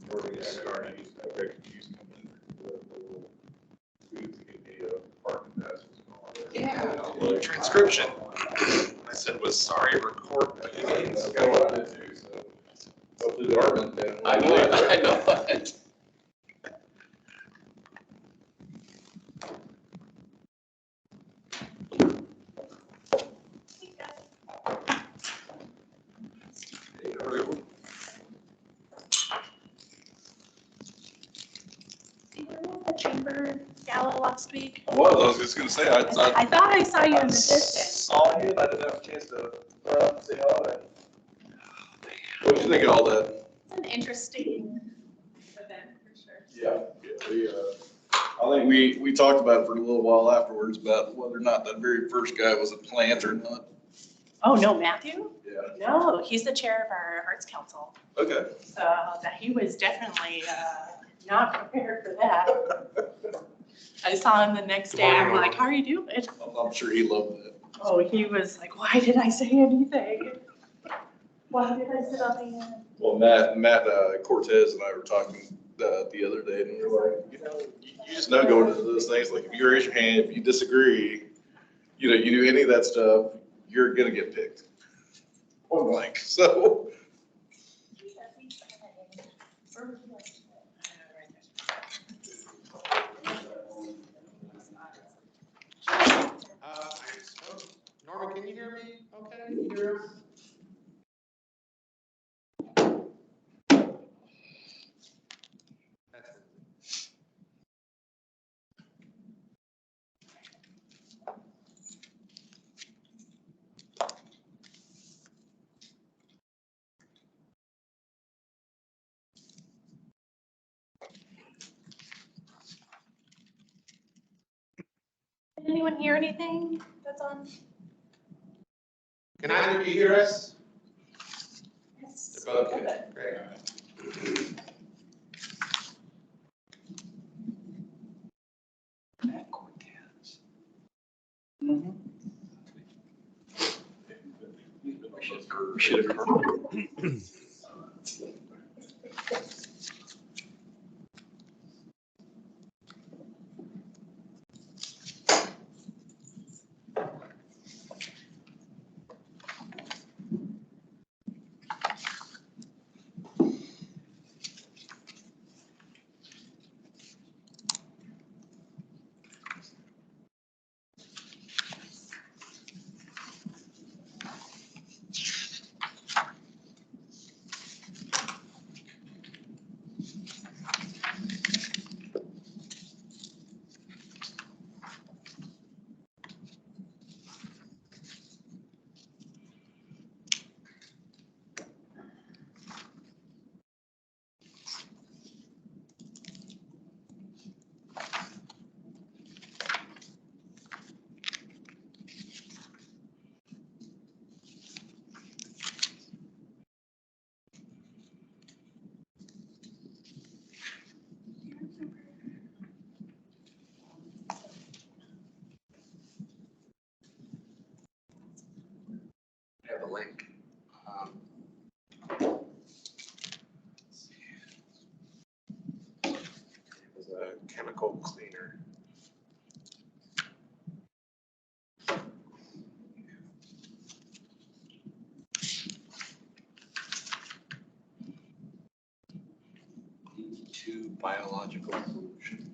Where we started, used to have very confused coming in the food to get the parking passes and all that. Yeah, transcription. I said was sorry, record. That's kind of what I did too, so. Hopefully the Arvin then. I know it. The chamber gala last week. I was just gonna say, I thought I saw you in the distance. saw you, and I didn't have a chance to run up and say hello. What did you think of all that? It's an interesting event for sure. Yeah, I think we talked about it for a little while afterwards about whether or not that very first guy was a plant or not. Oh, no, Matthew? Yeah. No, he's the chair of our Arts Council. Okay. So that he was definitely not prepared for that. I saw him the next day. I'm like, how are you doing? I'm sure he loved that. Oh, he was like, why did I say anything? Why did I sit on the end? Well, Matt Cortez and I were talking the other day, and we were like, you just know going into those things, like if you raise your hand, if you disagree, you do any of that stuff, you're gonna get picked. Point blank. So. Norman, can you hear me? Okay, can you hear us? Did anyone hear anything that's on? Can either of you hear us? Yes. They're both good. Great. Matt Cortez. Mm-hmm. We should have heard. Have a link. It was a chemical cleaner. To biological solution.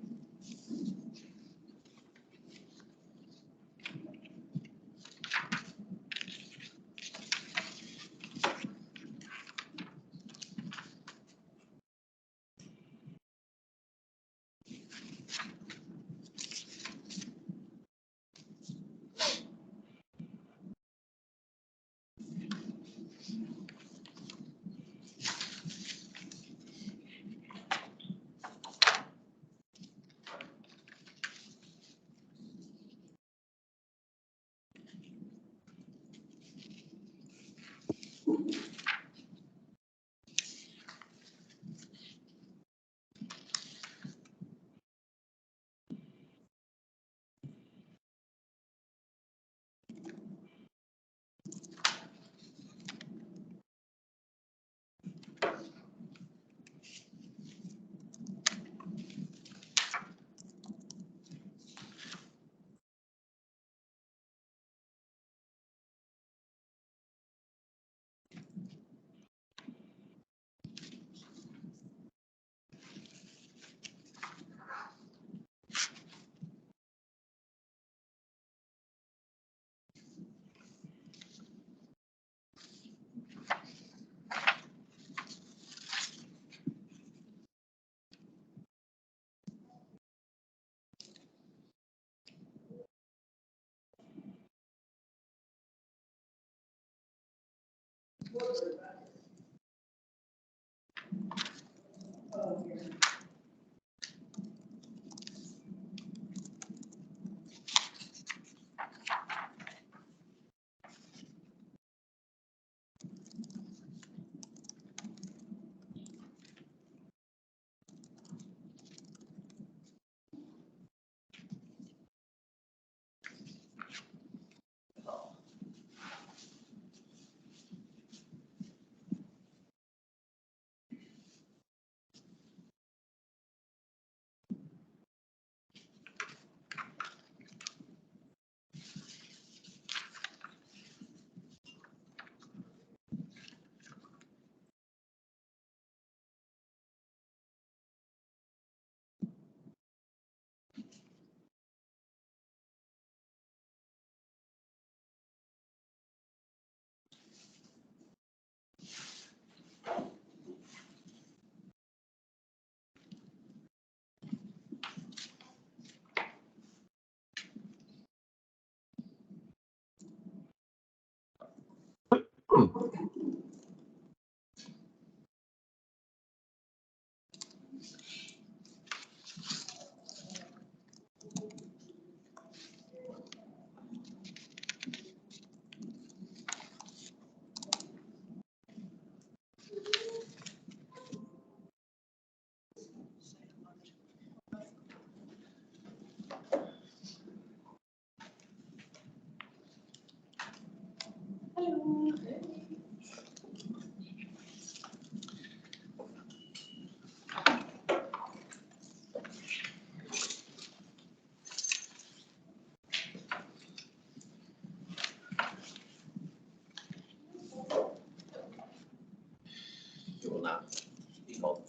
You will not be called.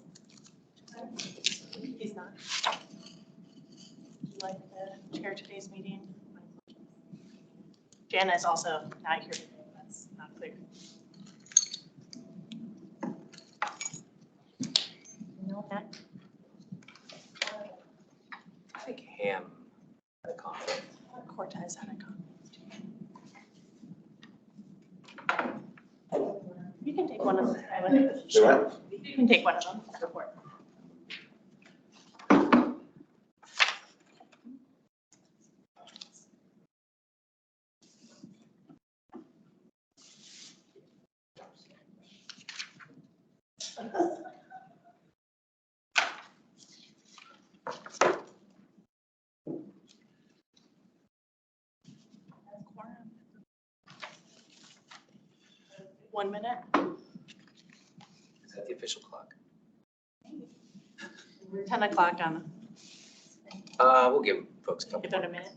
He's not. Would you like to chair today's meeting? Jana is also not here today. That's not clear. No, Matt? I think Ham had a conflict. Cortez had a comment. You can take one of them. Sure. You can take one of them. Go for it. Quorum. 1 minute. Is that the official clock? 10 o'clock on, We'll give folks a couple. give it a minute.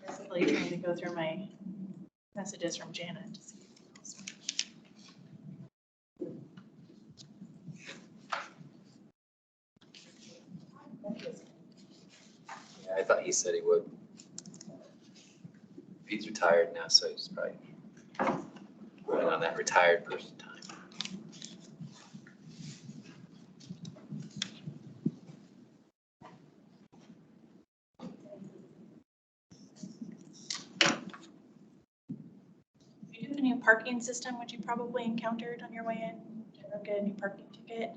Basically trying to go through my messages from Janet to see. Yeah, I thought he said he would. He's retired now, so he's probably running on that retired person time. If you do a new parking system, which you probably encountered on your way in, did you ever get a new parking ticket?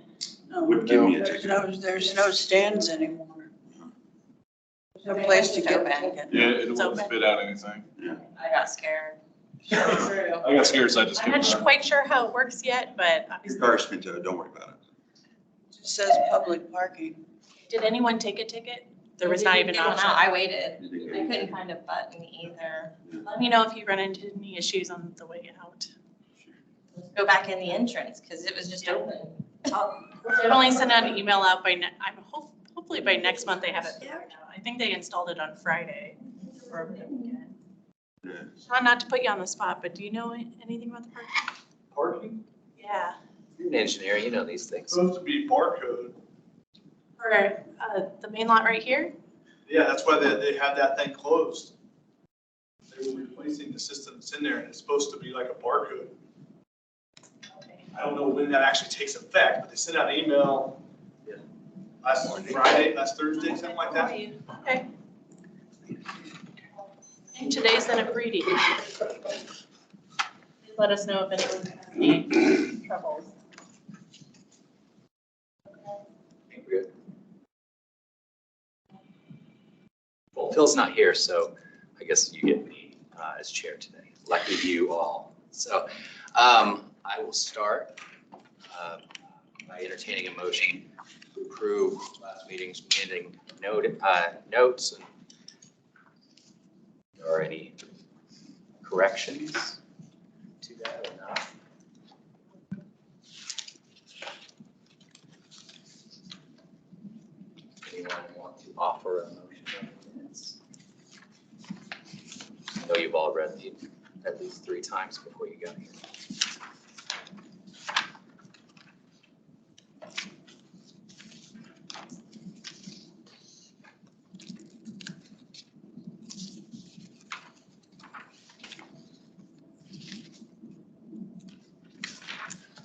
Would give me a ticket. There's no stands anymore. There's no place to get back in. Yeah, it It's won't open. spit out anything. I got scared. I got scared, so I just I'm gave not it up. quite sure how it works yet, but Your obviously, car's been towed, don't worry about it. It says public parking. did anyone take a ticket? There was not even an Get one option. out. I waited. I couldn't find a button either. Let me know if you run into any issues on the way out. Go back in the entrance because it was just Yep. open. I've only sent out an email out by, hopefully by next month they have it figured out. I think they installed it on Friday. Or over the weekend. Yeah. Sean, not to put you on the spot, but do you know anything about the parking? Parking, Yeah, You're an engineer, you know these things. supposed to be barcode. for the main lot right here? Yeah, that's why they had that thing closed. They were replacing the system that's in there and it's supposed to be like a barcode. Okay. I don't know when that actually takes effect, but they sent out an email Yeah. last Friday, last Thursday, something like that. Okay. And today's then a breeding. let us know if anyone has any troubles. think we're good. Well, Phil's not here, so I guess you get me as chair today. Lucky you all. So I will start by entertaining a motion to approve last meeting's meeting notes. And are there any corrections to that or not? Anyone want to offer a motion on the minutes? I know you've all read these at least 3 times before you got here.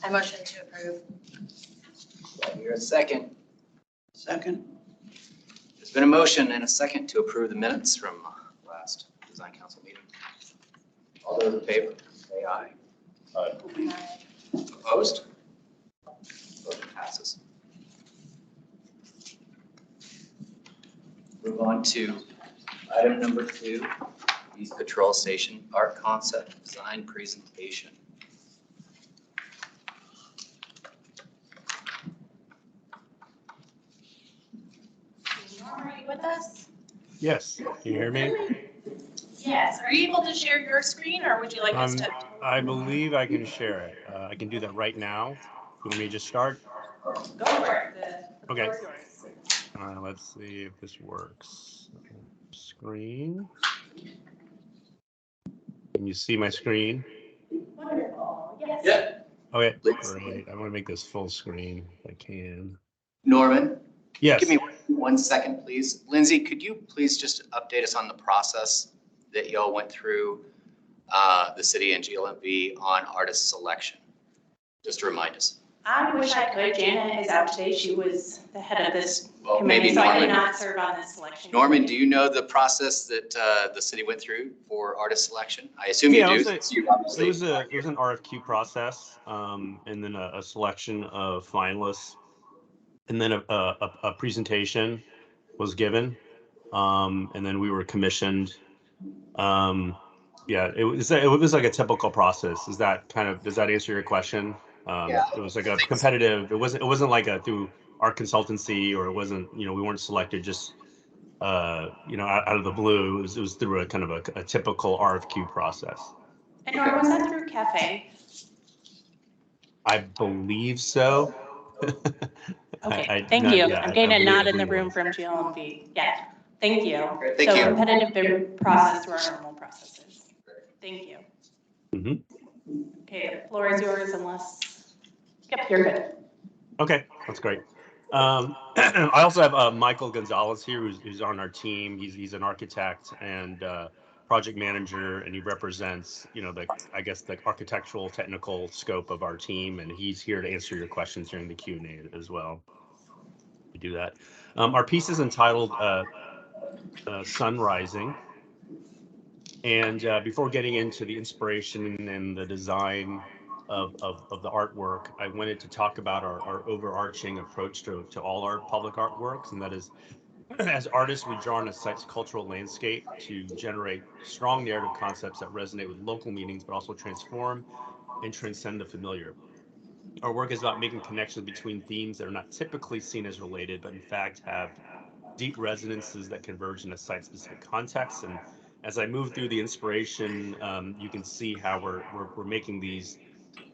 I motion to approve. Do I hear a second? Second. There's been a motion and a second to approve the minutes from last design council meeting. All those in favor, say aye. Opposed? Motion passes. Move on to item number 2, East Patrol Station Art Concept Design Presentation. Norm, are you with us? Yes, can you hear me? Yes. Are you able to share your screen or would you like us to? I believe I can share it. I can do that right now. You want me to just start? Go for it. The Okay. floor is yours. Let's see if this works. Screen. Can you see my screen? Wonderful. Yes. Yeah. Okay, Please. great. I want to make this full screen if I can. Norman? Yes. Give me 1 second, please. Lindsay, could you please just update us on the process that y'all went through, the city and GLMV on artist selection? Just to remind us. I wish I could. Janet is out today. She was the head of this Well, committee, maybe so I Norman. did not serve on this selection. Norman, do committee. you know the process that the city went through for artist selection? I assume you Yeah, do. it Since you It obviously was an RFQ process, and then a selection of finalists, and then a presentation was given, and then we were commissioned. Yeah, it was like a typical process. Does that answer your question? Yeah. It was like a competitive. It wasn't like through our consultancy, or it wasn't, we weren't selected just out of the blue. It was through a kind of a typical RFQ process. And Norm, was that through Cafe? I believe so. Okay, thank you. I'm getting a nod in the room was. from GLMV. Yeah, thank you. Thank you. So competitive process through our normal processes. Thank you. Mhm. Okay, the floor is yours unless, yep, you're good. Okay, that's great. I also have Michael Gonzalez here, who's on our team. He's an architect and project manager, and he represents, the architectural technical scope of our team, and he's here to answer your questions during the Q&A as well. We do that. Our piece is entitled Sun Rising. And before getting into the inspiration and the design of the artwork, I wanted to talk about our overarching approach to all our public artworks, and that is, as artists, we draw on a site's cultural landscape to generate strong narrative concepts that resonate with local meanings, but also transform and transcend the familiar. Our work is about making connections between themes that are not typically seen as related, but in fact have deep resonances that converge in a site-specific context. And as I move through the inspiration, you can see how we're making these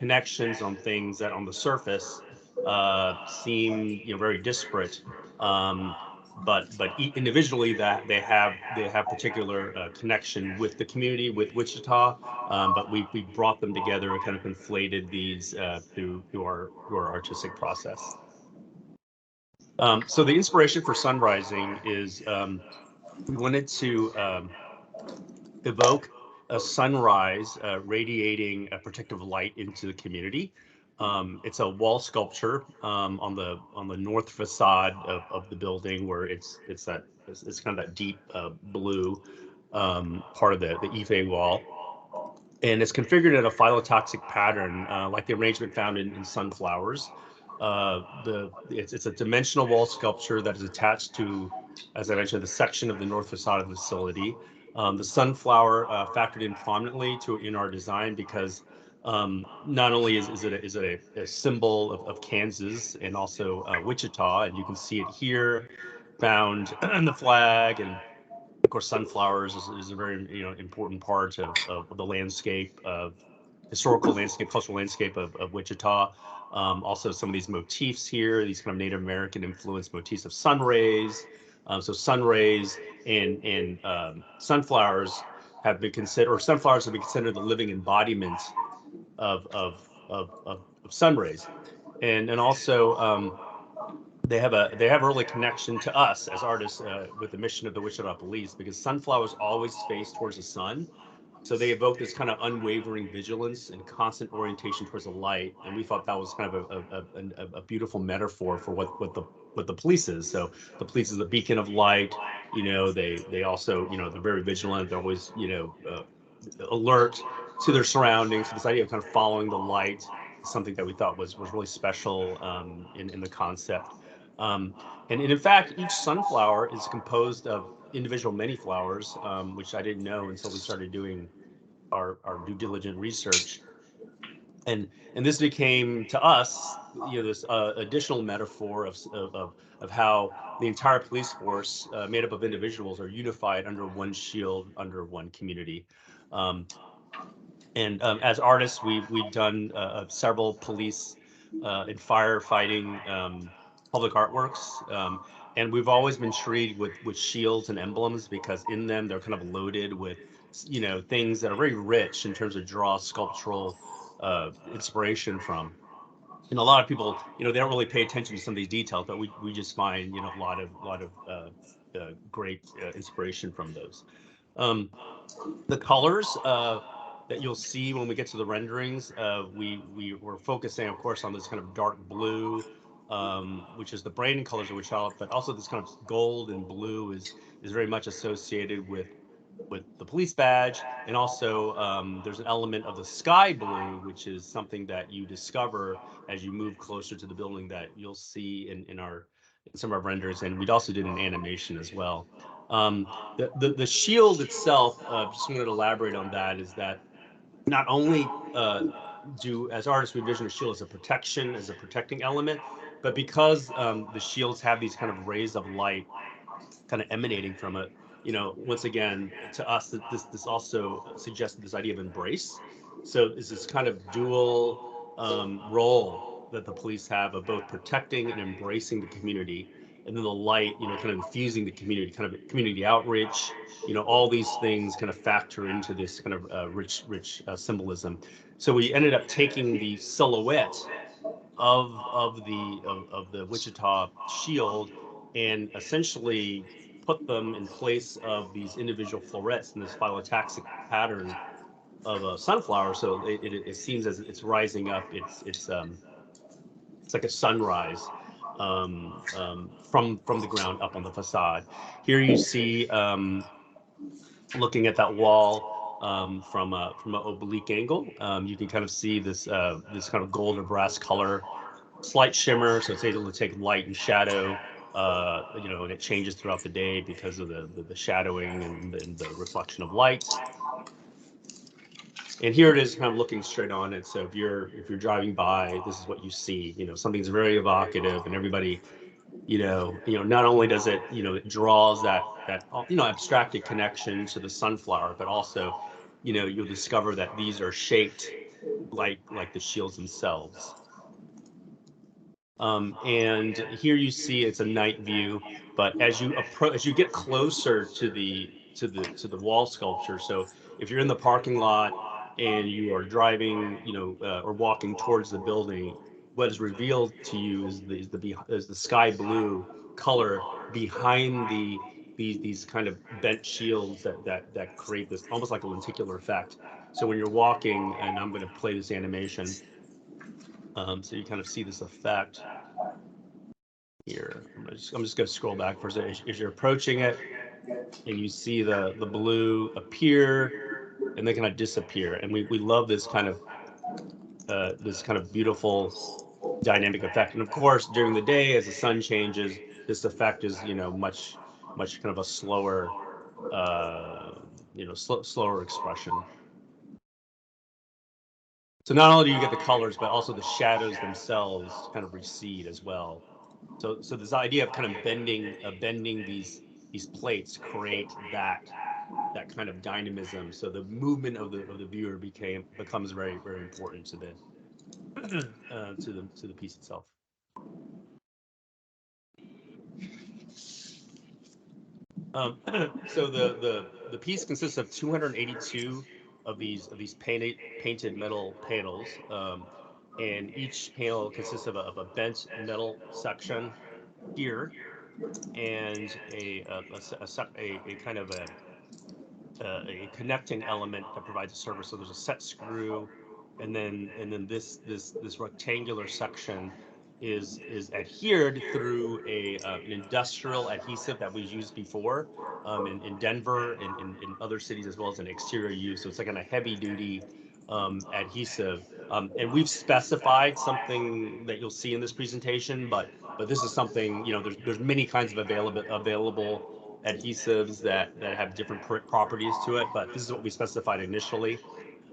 connections on things that on the surface seem very disparate, but individually that they have particular connection with the community, with Wichita, but we brought them together and kind of conflated these through our artistic process. So the inspiration for Sun Rising is we wanted to evoke a sunrise radiating a protective light into the community. It's a wall sculpture on the north facade of the building, where it's kind of that deep blue part of the Ife wall. and it's configured in a phytotoxic pattern, like the arrangement found in sunflowers. It's a dimensional wall sculpture that is attached to, as I mentioned, the section of the north facade of the facility. The sunflower factored in prominently in our design because not only is it a symbol of Kansas and also Wichita, and you can see it here found in the flag, and of course sunflowers is a very important part of the landscape of historical landscape, cultural landscape of Wichita. Also some of these motifs here, these kind of Native American influenced motifs of sun rays. So sun rays and sunflowers have been considered, or sunflowers have been considered the living embodiment of sun rays. And also they have a early connection to us as artists with the mission of the Wichita Police, because sunflowers always face towards the sun. So they evoke this kind of unwavering vigilance and constant orientation towards the light, and we thought that was kind of a beautiful metaphor for what the police is. So the police is a beacon of light. They also they're very vigilant. They're always alert to their surroundings. So this idea of kind of following the light is something that we thought was really special in the concept. And in fact, each sunflower is composed of individual many flowers, which I didn't know until we started doing our due diligent research. And this became to us, this additional metaphor of how the entire police force, made up of individuals, are unified under one shield, under one community. And as artists, we've done several police and firefighting public artworks, and we've always been treated with shields and emblems because in them they're kind of loaded with things that are very rich in terms of draw sculptural inspiration from. And a lot of people, they don't really pay attention to some of these details, but we just find a lot of great inspiration from those. The colors that you'll see when we get to the renderings, we were focusing, of course, on this kind of dark blue, which is the branding colors of Wichita, but also this kind of gold and blue is very much associated with the police badge. And also there's an element of the sky blue, which is something that you discover as you move closer to the building that you'll see in some of our renders, and we'd also did an animation as well. The shield itself, just wanted to elaborate on that, is that not only as artists we envision a shield as a protection, as a protecting element, but because the shields have these kind of rays of light kind of emanating from it, once again, to us, that this also suggests this idea of embrace. So is this kind of dual role that the police have of both protecting and embracing the community, and then the light, kind of infusing the community, kind of community outreach. All these things kind of factor into this kind of rich symbolism. So we ended up taking the silhouette of the Wichita shield and essentially put them in place of these individual florets in this phylotaxic pattern of a sunflower. So it seems as it's rising up. It's like a sunrise from the ground up on the facade. Here you see, looking at that wall from an oblique angle, you can kind of see this kind of gold or brass color, slight shimmer, so it's able to take light and shadow, and it changes throughout the day because of the shadowing and the reflection of light. And here it is, kind of looking straight on it. So if you're driving by, this is what you see. Something's very evocative, and everybody, not only does it, it draws that abstracted connection to the sunflower, but also, you'll discover that these are shaped like the shields themselves. And here you see it's a night view, but as you get closer to the wall sculpture, so if you're in the parking lot and you are driving, or walking towards the building, what is revealed to you is the sky blue color behind these kind of bent shields that create this almost like a lenticular effect. So when you're walking, and I'm going to play this animation, so you kind of see this effect here. I'm just going to scroll back for a second. As you're approaching it and you see the blue appear, and they kind of disappear. And we love this kind of beautiful dynamic effect. And of course, during the day, as the sun changes, this effect is, much kind of a slower, slower expression. So not only do you get the colors, but also the shadows themselves kind of recede as well. So this idea of kind of bending these plates create that kind of dynamism. So the movement of the viewer becomes very, very important to the to the piece itself. So the piece consists of 282 of these painted metal panels, and each panel consists of a bent metal section here, and a kind of a connecting element that provides a service. So there's a set screw, and then this rectangular section is adhered through an industrial adhesive that we've used before in Denver and in other cities, as well as an exterior use. So it's like a heavy duty adhesive. And we've specified something that you'll see in this presentation, but this is something, there's many kinds of available adhesives that have different properties to it, but this is what we specified initially.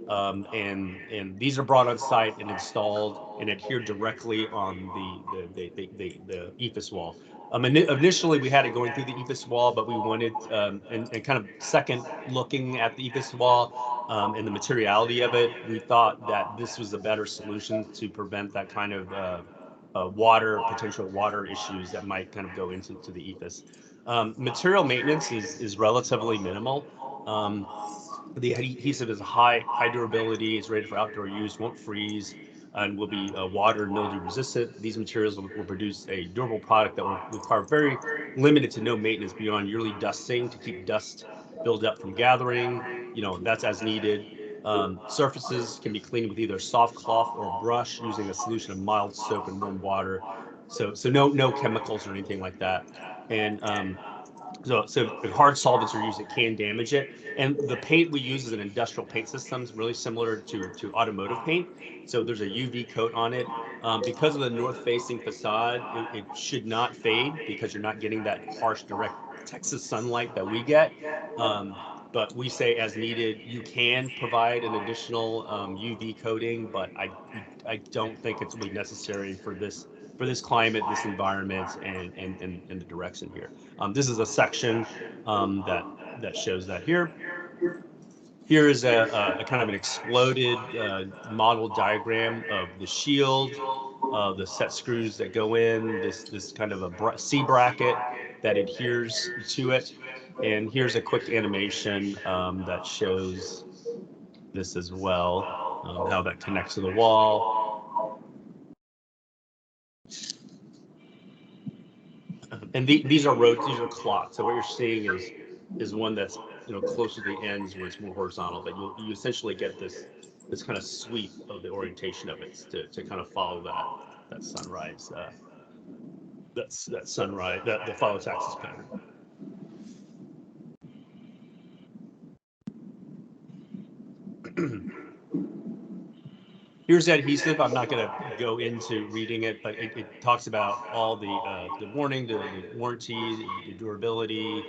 And these are brought on site and installed and adhered directly on the EFIS wall. Initially, we had it going through the EFIS wall, but we wanted, and kind of second looking at the EFIS wall and the materiality of it, we thought that this was a better solution to prevent that kind of potential water issues that might kind of go into the EFIS. Material maintenance is relatively minimal. The adhesive is high durability. It's rated for outdoor use, won't freeze, and will be water and mildew resistant. These materials will produce a durable product that will require very limited to no maintenance beyond yearly dusting to keep dust build-up from gathering. That's as needed. Surfaces can be cleaned with either soft cloth or brush using a solution of mild soap and warm water. So no chemicals or anything like that. And so if hard solvents are used, it can damage it. And the paint we use is an industrial paint system, really similar to automotive paint. So there's a UV coat on it. Because of the north-facing facade, it should not fade because you're not getting that harsh, direct Texas sunlight that we get. But we say as needed, you can provide an additional UV coating, but I don't think it's really necessary for this climate, this environment, and the direction here. This is a section that shows that here. Here is a kind of an exploded model diagram of the shield, the set screws that go in, this kind of a C bracket that adheres to it. And here's a quick animation that shows this as well, how that connects to the wall. And these are roads, these are clots. So what you're seeing is one that's closer to the ends where it's more horizontal, but you essentially get this kind of sweep of the orientation of it to kind of follow that sunrise, that sunrise, the follow axis pattern. Here's the adhesive. I'm not going to go into reading it, but it talks about all the warning, the warranty, the durability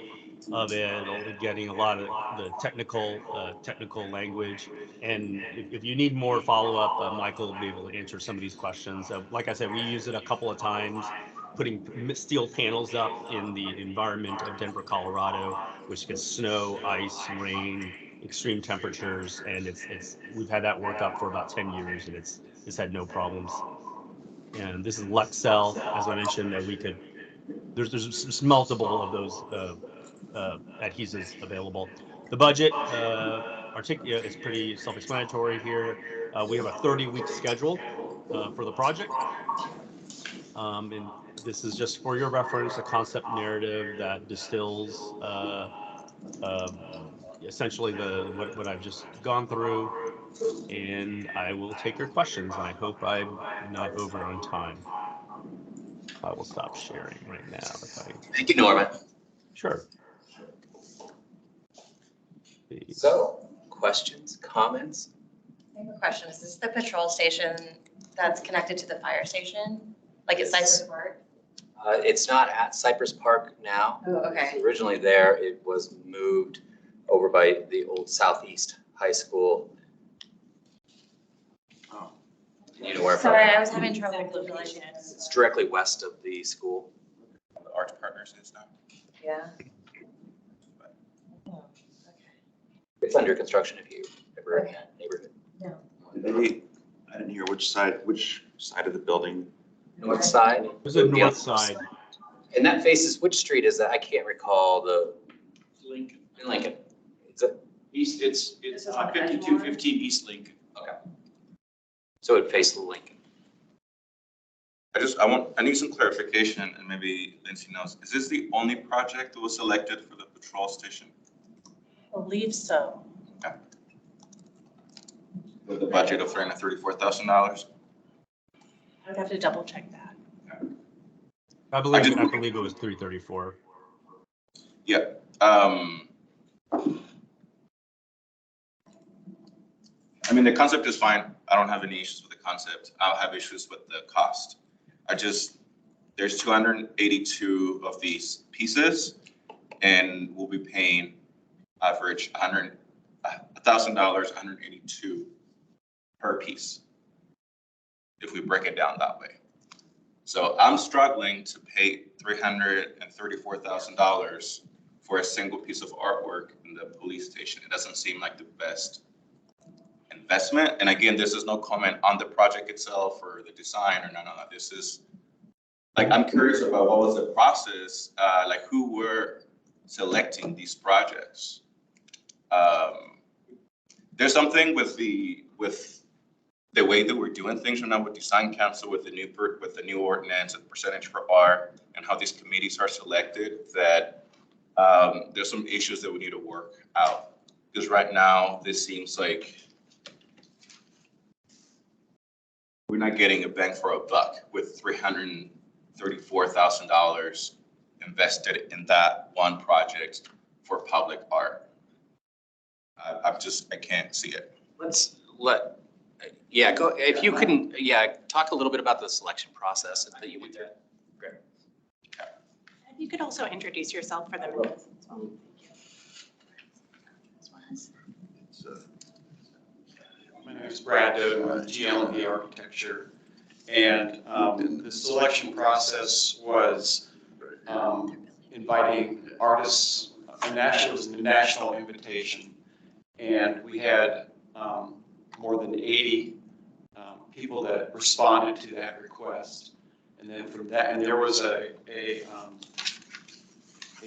of it, getting a lot of the technical language. And if you need more follow-up, Michael will be able to answer some of these questions. Like I said, we use it a couple of times, putting steel panels up in the environment of Denver, Colorado, which gets snow, ice, rain, extreme temperatures, and we've had that work up for about 10 years, and it's had no problems. And this is Lexcel, as I mentioned, that we could. There's multiple of those adhesives available. The budget is pretty self-explanatory here. We have a 30-week schedule for the project, and this is just for your reference, a concept narrative that distills essentially what I've just gone through, and I will take your questions, and I hope I'm not over on time. I will stop sharing right now. Thank you, Norman. Sure. So, questions, comments? I have a question. Is this the patrol station that's connected to the fire station? Like at Cypress Park? It's not at Cypress Park now. Oh, It okay. was originally there. It was moved over by the old Southeast High School. Oh. You know where? Sorry, I was having trouble Exact with location. It's directly west of the school. The Arts Partners is now. Yeah. It's under construction if you ever in Okay. that neighborhood. I didn't hear which side of the building. North side. It was the Would be on north side. And that faces, which street is that? I can't recall the, Lincoln. in Lincoln. Is it? East, it's This is on 5215 East Lincoln. So it faces Lincoln. I need some clarification, and maybe Lindsay knows. Is this the only project that was selected for the patrol station? I believe so. With a budget of $334,000? I would have to double check that. I believe it was 334. Yeah. I mean, the concept is fine. I don't have any issues with the concept. I'll have issues with the cost. There's 282 of these pieces, and we'll be paying average $1,000, 182 per piece, if we break it down that way. So I'm struggling to pay $334,000 for a single piece of artwork in the police station. It doesn't seem like the best investment. And again, this is no comment on the project itself or the design or none of that. This is, like, I'm curious about what was the process, like who were selecting these projects. There's something with the way that we're doing things right now with design council, with the new ordinance and percentage for art and how these committees are selected, that there's some issues that we need to work out. Because right now, this seems like we're not getting a bang for a buck with $334,000 invested in that one project for public art. I can't see it. Go, if you can, talk a little bit about the selection process that you went through. Great. If you could also introduce yourself for the minutes as well. My name is Brad Doden with GL&D Architecture. And the selection process was inviting artists, it was a national invitation. And we had more than 80 people that responded to that request. And then from that, and there was a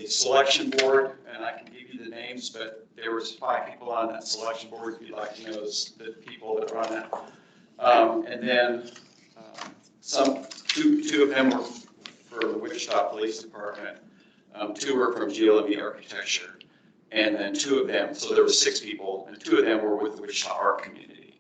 selection board, and I can give you the names, but there was 5 people on that selection board, if you'd like to know the people that run that. And then two of them were for the Wichita Police Department, 2 were from GL&D Architecture, and then 2 of them, so there were 6 people, and 2 of them were with the Wichita Art Community.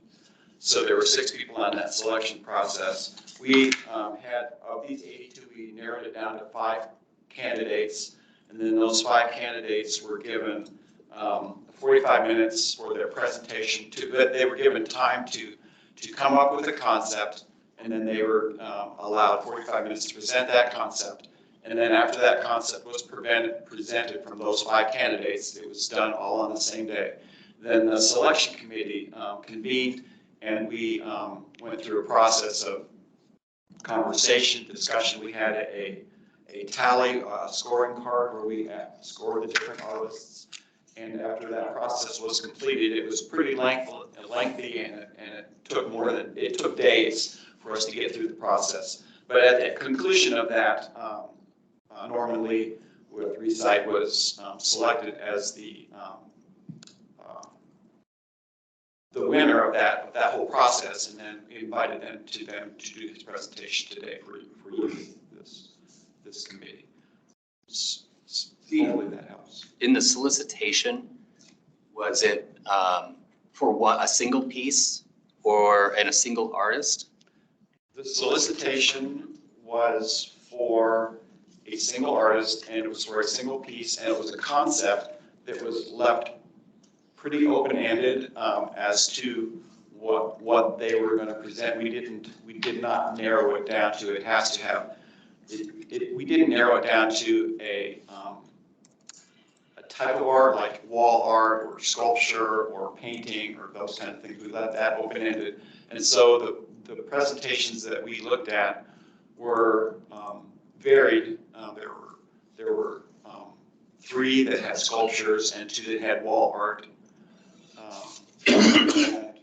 So there were 6 people on that selection process. We had, of these 82, we narrowed it down to 5 candidates, and then those 5 candidates were given 45 minutes for their presentation. They were given time to come up with a concept, and then they were allowed 45 minutes to present that concept. And then after that concept was presented from those 5 candidates, it was done all on the same day. Then the selection committee convened, and we went through a process of conversation, discussion. We had a tally, scoring card where we scored the different artists. And after that process was completed, it was pretty lengthy, and it took days for us to get through the process. But at the conclusion of that, Norman Lee with Resite was selected as the winner of that whole process, and then invited them to do his presentation today for you, this committee. Hopefully that helps. In the solicitation, was it for a single piece and a single artist? The solicitation was for a single artist, and it was for a single piece, and it was a concept that was left pretty open-ended as to what they were going to present. We did not narrow it down to, it has to have, we didn't narrow it down to a type of art like wall art or sculpture or painting or those kind of things. We left that open-ended. And so the presentations that we looked at were varied. There were 3 that had sculptures and 2 that had wall art. And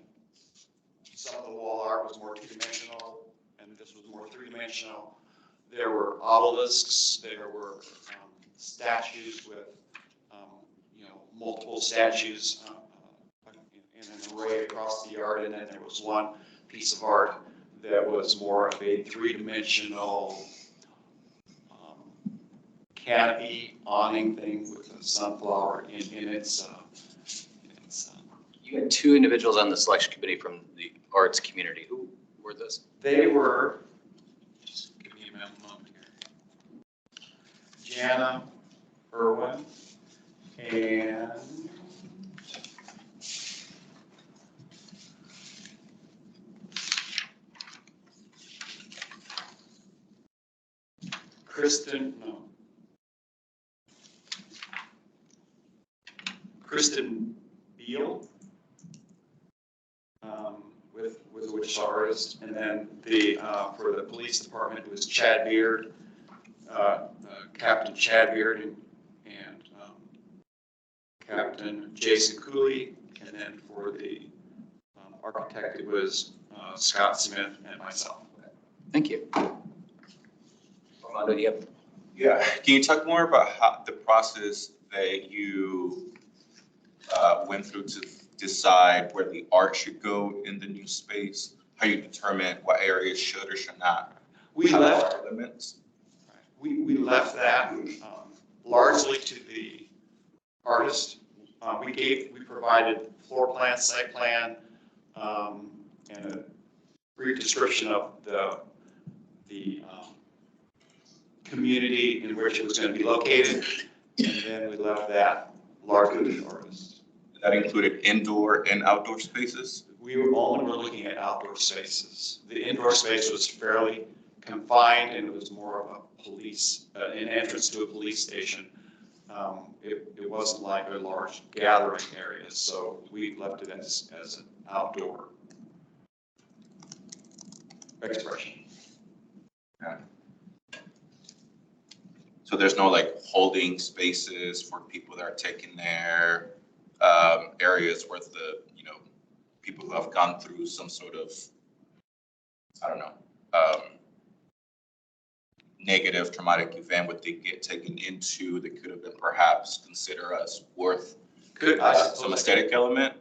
some of the wall art was more 2-dimensional, and this was more 3-dimensional. There were obelisks. There were statues with multiple statues in an array across the yard, and then there was one piece of art that was more of a 3-dimensional canopy awning thing with a sunflower in its. You had 2 individuals on the selection committee from the arts community. Who were those? They were, just give me a moment here. Jana Irwin and Kristen Beal with the Wichita artist, and then for the police department it was Chad Beard, Captain Chad Beard, and Captain Jason Cooley, and then for the architect it was Scott Smith and myself. Thank you. Armando, do you have? Yeah, can you talk more about how the process that you went through to decide where the art should go in the new space? How you determine what areas should or should not have art limits? We left that largely to the artist. We provided floor plan, site plan, and a brief description of the community in which it was going to be located, and then we left that largely to the artist. That included indoor and outdoor spaces? We were only looking at outdoor spaces. The indoor space was fairly confined, and it was more of a police, an entrance to a police station. It wasn't like a large gathering area, so we left it as an outdoor expression. Yeah. So there's no like holding spaces for people that are taking their areas where the, people who have gone through some sort of, I don't know, negative traumatic event, what they get taken into that could have been perhaps considered as worth some aesthetic element.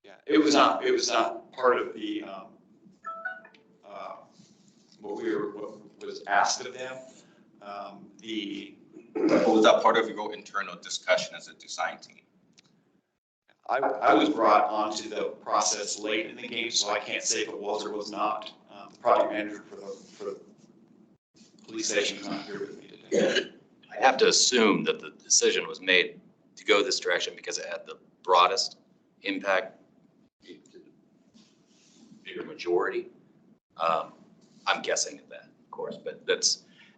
Yeah, it was not part of the what was asked of them. Was that part of your internal discussion as a design team? I was brought onto the process late in the game, so I can't say if it was or was not. The project manager for the police station is not here with me today. I have to assume that the decision was made to go this direction because it had the broadest impact to the bigger majority. I'm guessing at that, of course, but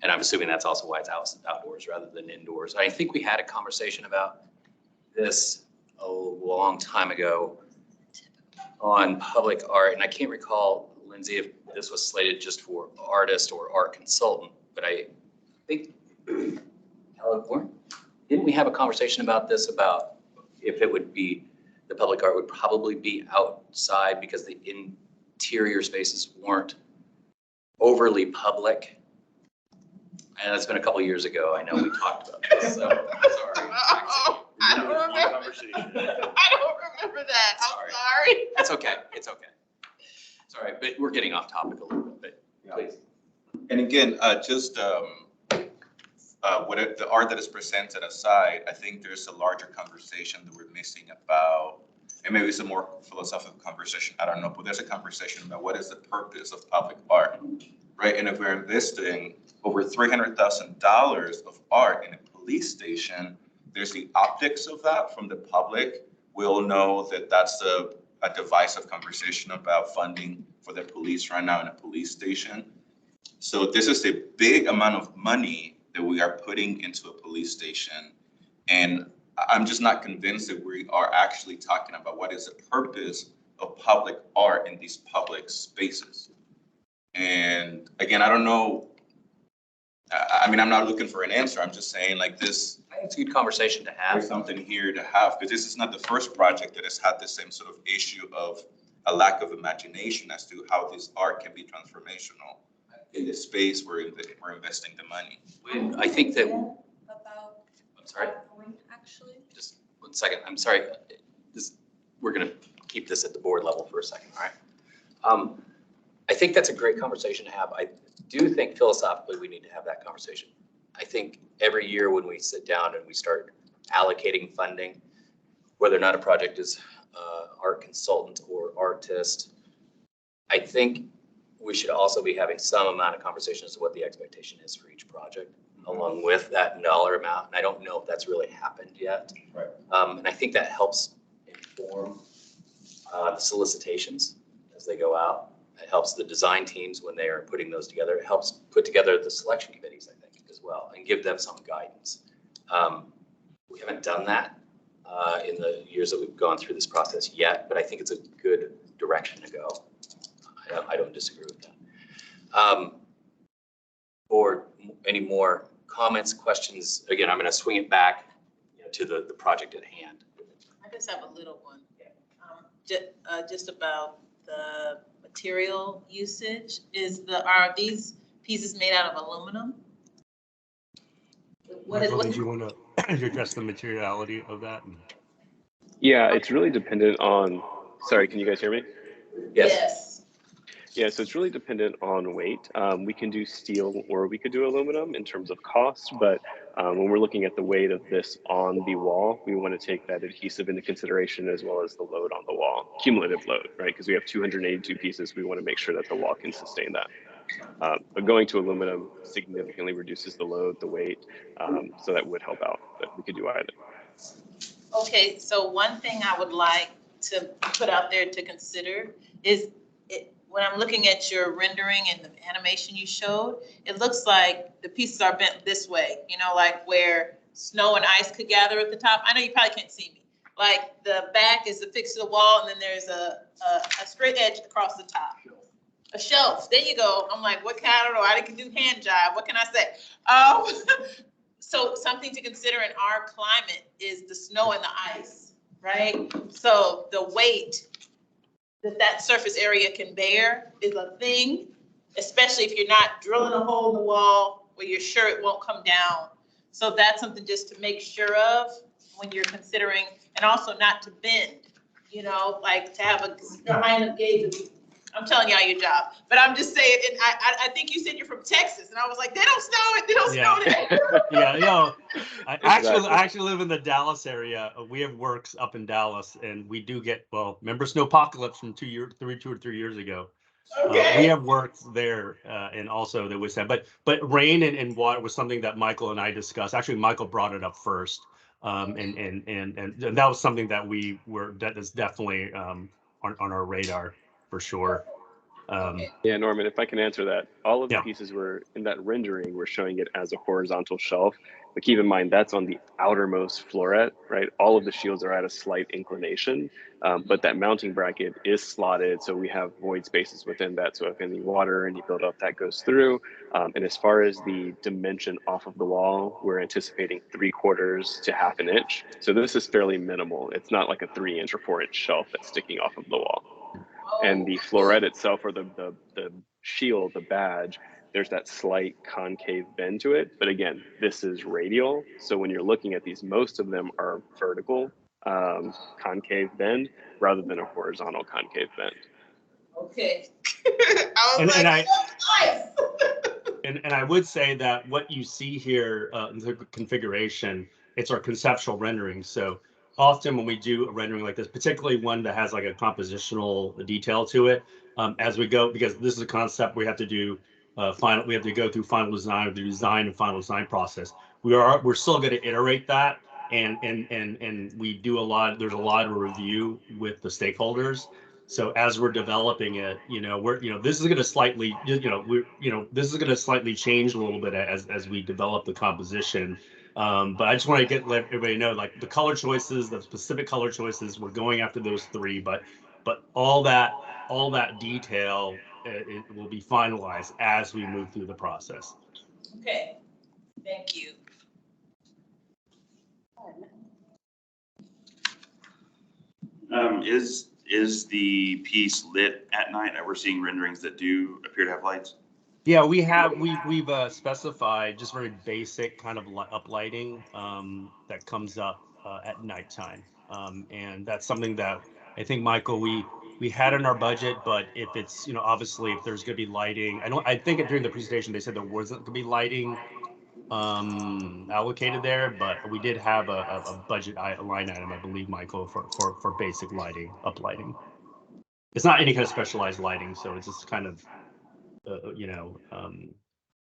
and I'm assuming that's also why it's outdoors rather than indoors. I think we had a conversation about this a long time ago on public art, and I can't recall, Lindsay, if this was slated just for artist or art consultant, but I think, didn't we have a conversation about this, about if it would be, the public art would probably be outside because the interior spaces weren't overly public? And it's been a couple of years ago. I know we talked about this, so sorry. I don't remember. I don't remember that. I'm sorry. It's okay. It's okay. Sorry, but we're getting off topic a little bit. Please. And again, just the art that is presented aside, I think there's a larger conversation that we're missing about, and maybe it's a more philosophical conversation, I don't know, but there's a conversation about what is the purpose of public art, right? And if we're investing over $300,000 of art in a police station, there's the optics of that from the public we'll know that that's a divisive conversation about funding for the police right now in a police station. So this is a big amount of money that we are putting into a police station. And I'm just not convinced that we are actually talking about what is the purpose of public art in these public spaces. And again, I don't know. I mean, I'm not looking for an answer. I'm just saying like this. I think it's a good conversation to have. There's something here to have, because this is not the first project that has had the same sort of issue of a lack of imagination as to how this art can be transformational in the space where we're investing the money. I think that, About I'm sorry, point, actually. just 1 second. I'm sorry. We're going to keep this at the board level for a second, all right? I think that's a great conversation to have. I do think philosophically we need to have that conversation. I think every year when we sit down and we start allocating funding, whether or not a project is art consultant or artist, I think we should also be having some amount of conversation as to what the expectation is for each project, along with that dollar amount. And I don't know if that's really happened yet. Right. And I think that helps inform the solicitations as they go out. It helps the design teams when they are putting those together. It helps put together the selection committees, I think, as well, and give them some guidance. We haven't done that in the years that we've gone through this process yet, but I think it's a good direction to go. I don't disagree with that. Or any more comments, questions? Again, I'm going to swing it back, to the project at hand. I just have a little one. Just about the material usage. Are these pieces made out of aluminum? Michael, did you want to address the materiality of that? Yeah, it's really dependent on, sorry, can you guys hear me? Yes. Yeah, so it's really dependent on weight. We can do steel or we could do aluminum in terms of cost, but when we're looking at the weight of this on the wall, we want to take that adhesive into consideration as well as the load on the wall, cumulative load, right? Because we have 282 pieces, we want to make sure that the wall can sustain that. But going to aluminum significantly reduces the load, the weight, so that would help out, but we could do either. Okay, so one thing I would like to put out there to consider is when I'm looking at your rendering and the animation you showed, it looks like the pieces are bent this way, like where snow and ice could gather at the top. I know you probably can't see me. Like the back is affixed to the wall and then there's a straight edge across the top. A shelf, there you go. I'm like, I don't know, I can do hand jive. What can I say? So something to consider in our climate is the snow and the ice, right? So the weight that surface area can bear is a thing, especially if you're not drilling a hole in the wall where you're sure it won't come down. So that's something just to make sure of when you're considering, and also not to bend, like to have a high enough gauge. I'm telling y'all your job, but I'm just saying, and I think you said you're from Texas, and I was like, they don't snow it, they don't snow it. Yeah, I Exactly. actually live in the Dallas area. We have works up in Dallas, and we do get, remember Snowpocalypse from 2 or 3 years ago? Okay. We have works there, and also there was that, but rain and water was something that Michael and I discussed. Actually, Michael brought it up first, and that was something that that is definitely on our radar for sure. Yeah, Norman, if I can answer that, all of the Yeah. pieces were in that rendering, we're showing it as a horizontal shelf, but keep in mind that's on the outermost floret, right? All of the shields are at a slight inclination, but that mounting bracket is slotted, so we have void spaces within that. So if any water, any buildup, that goes through. And as far as the dimension off of the wall, we're anticipating 3/4 to 1/2 inch. So this is fairly minimal. It's not like a 3-inch or 4-inch shelf that's sticking off of the wall. And the floret itself, or the shield, the badge, there's that slight concave bend to it. But again, this is radial. So when you're looking at these, most of them are vertical concave bend rather than a horizontal concave bend. Okay. I was And I would say that what you see here in the configuration, it's our conceptual rendering. So often when we do a rendering like this, particularly one that has like a compositional detail to it, as we go, because this is a concept we have to do we have to go through final design, the design and final design process. We're still going to iterate that and we do a lot. There's a lot of review with the stakeholders. So as we're developing it, this is going to slightly, this is going to slightly change a little bit as we develop the composition. But I just want to let everybody know, like the color choices, the specific color choices, we're going after those three, but all that detail, it will be finalized as we move through the process. Okay, thank you. Is the piece lit at night? We're seeing renderings that do appear to have lights. Yeah, we've specified just very basic kind of uplighting that comes up at nighttime, and that's something that I think, Michael, we had in our budget, but if it's, obviously if there's going to be lighting, I think during the presentation they said there wasn't going to be lighting allocated there, but we did have a budget line item, I believe, Michael, for basic lighting, uplighting. It's not any kind of specialized lighting, so it's just kind of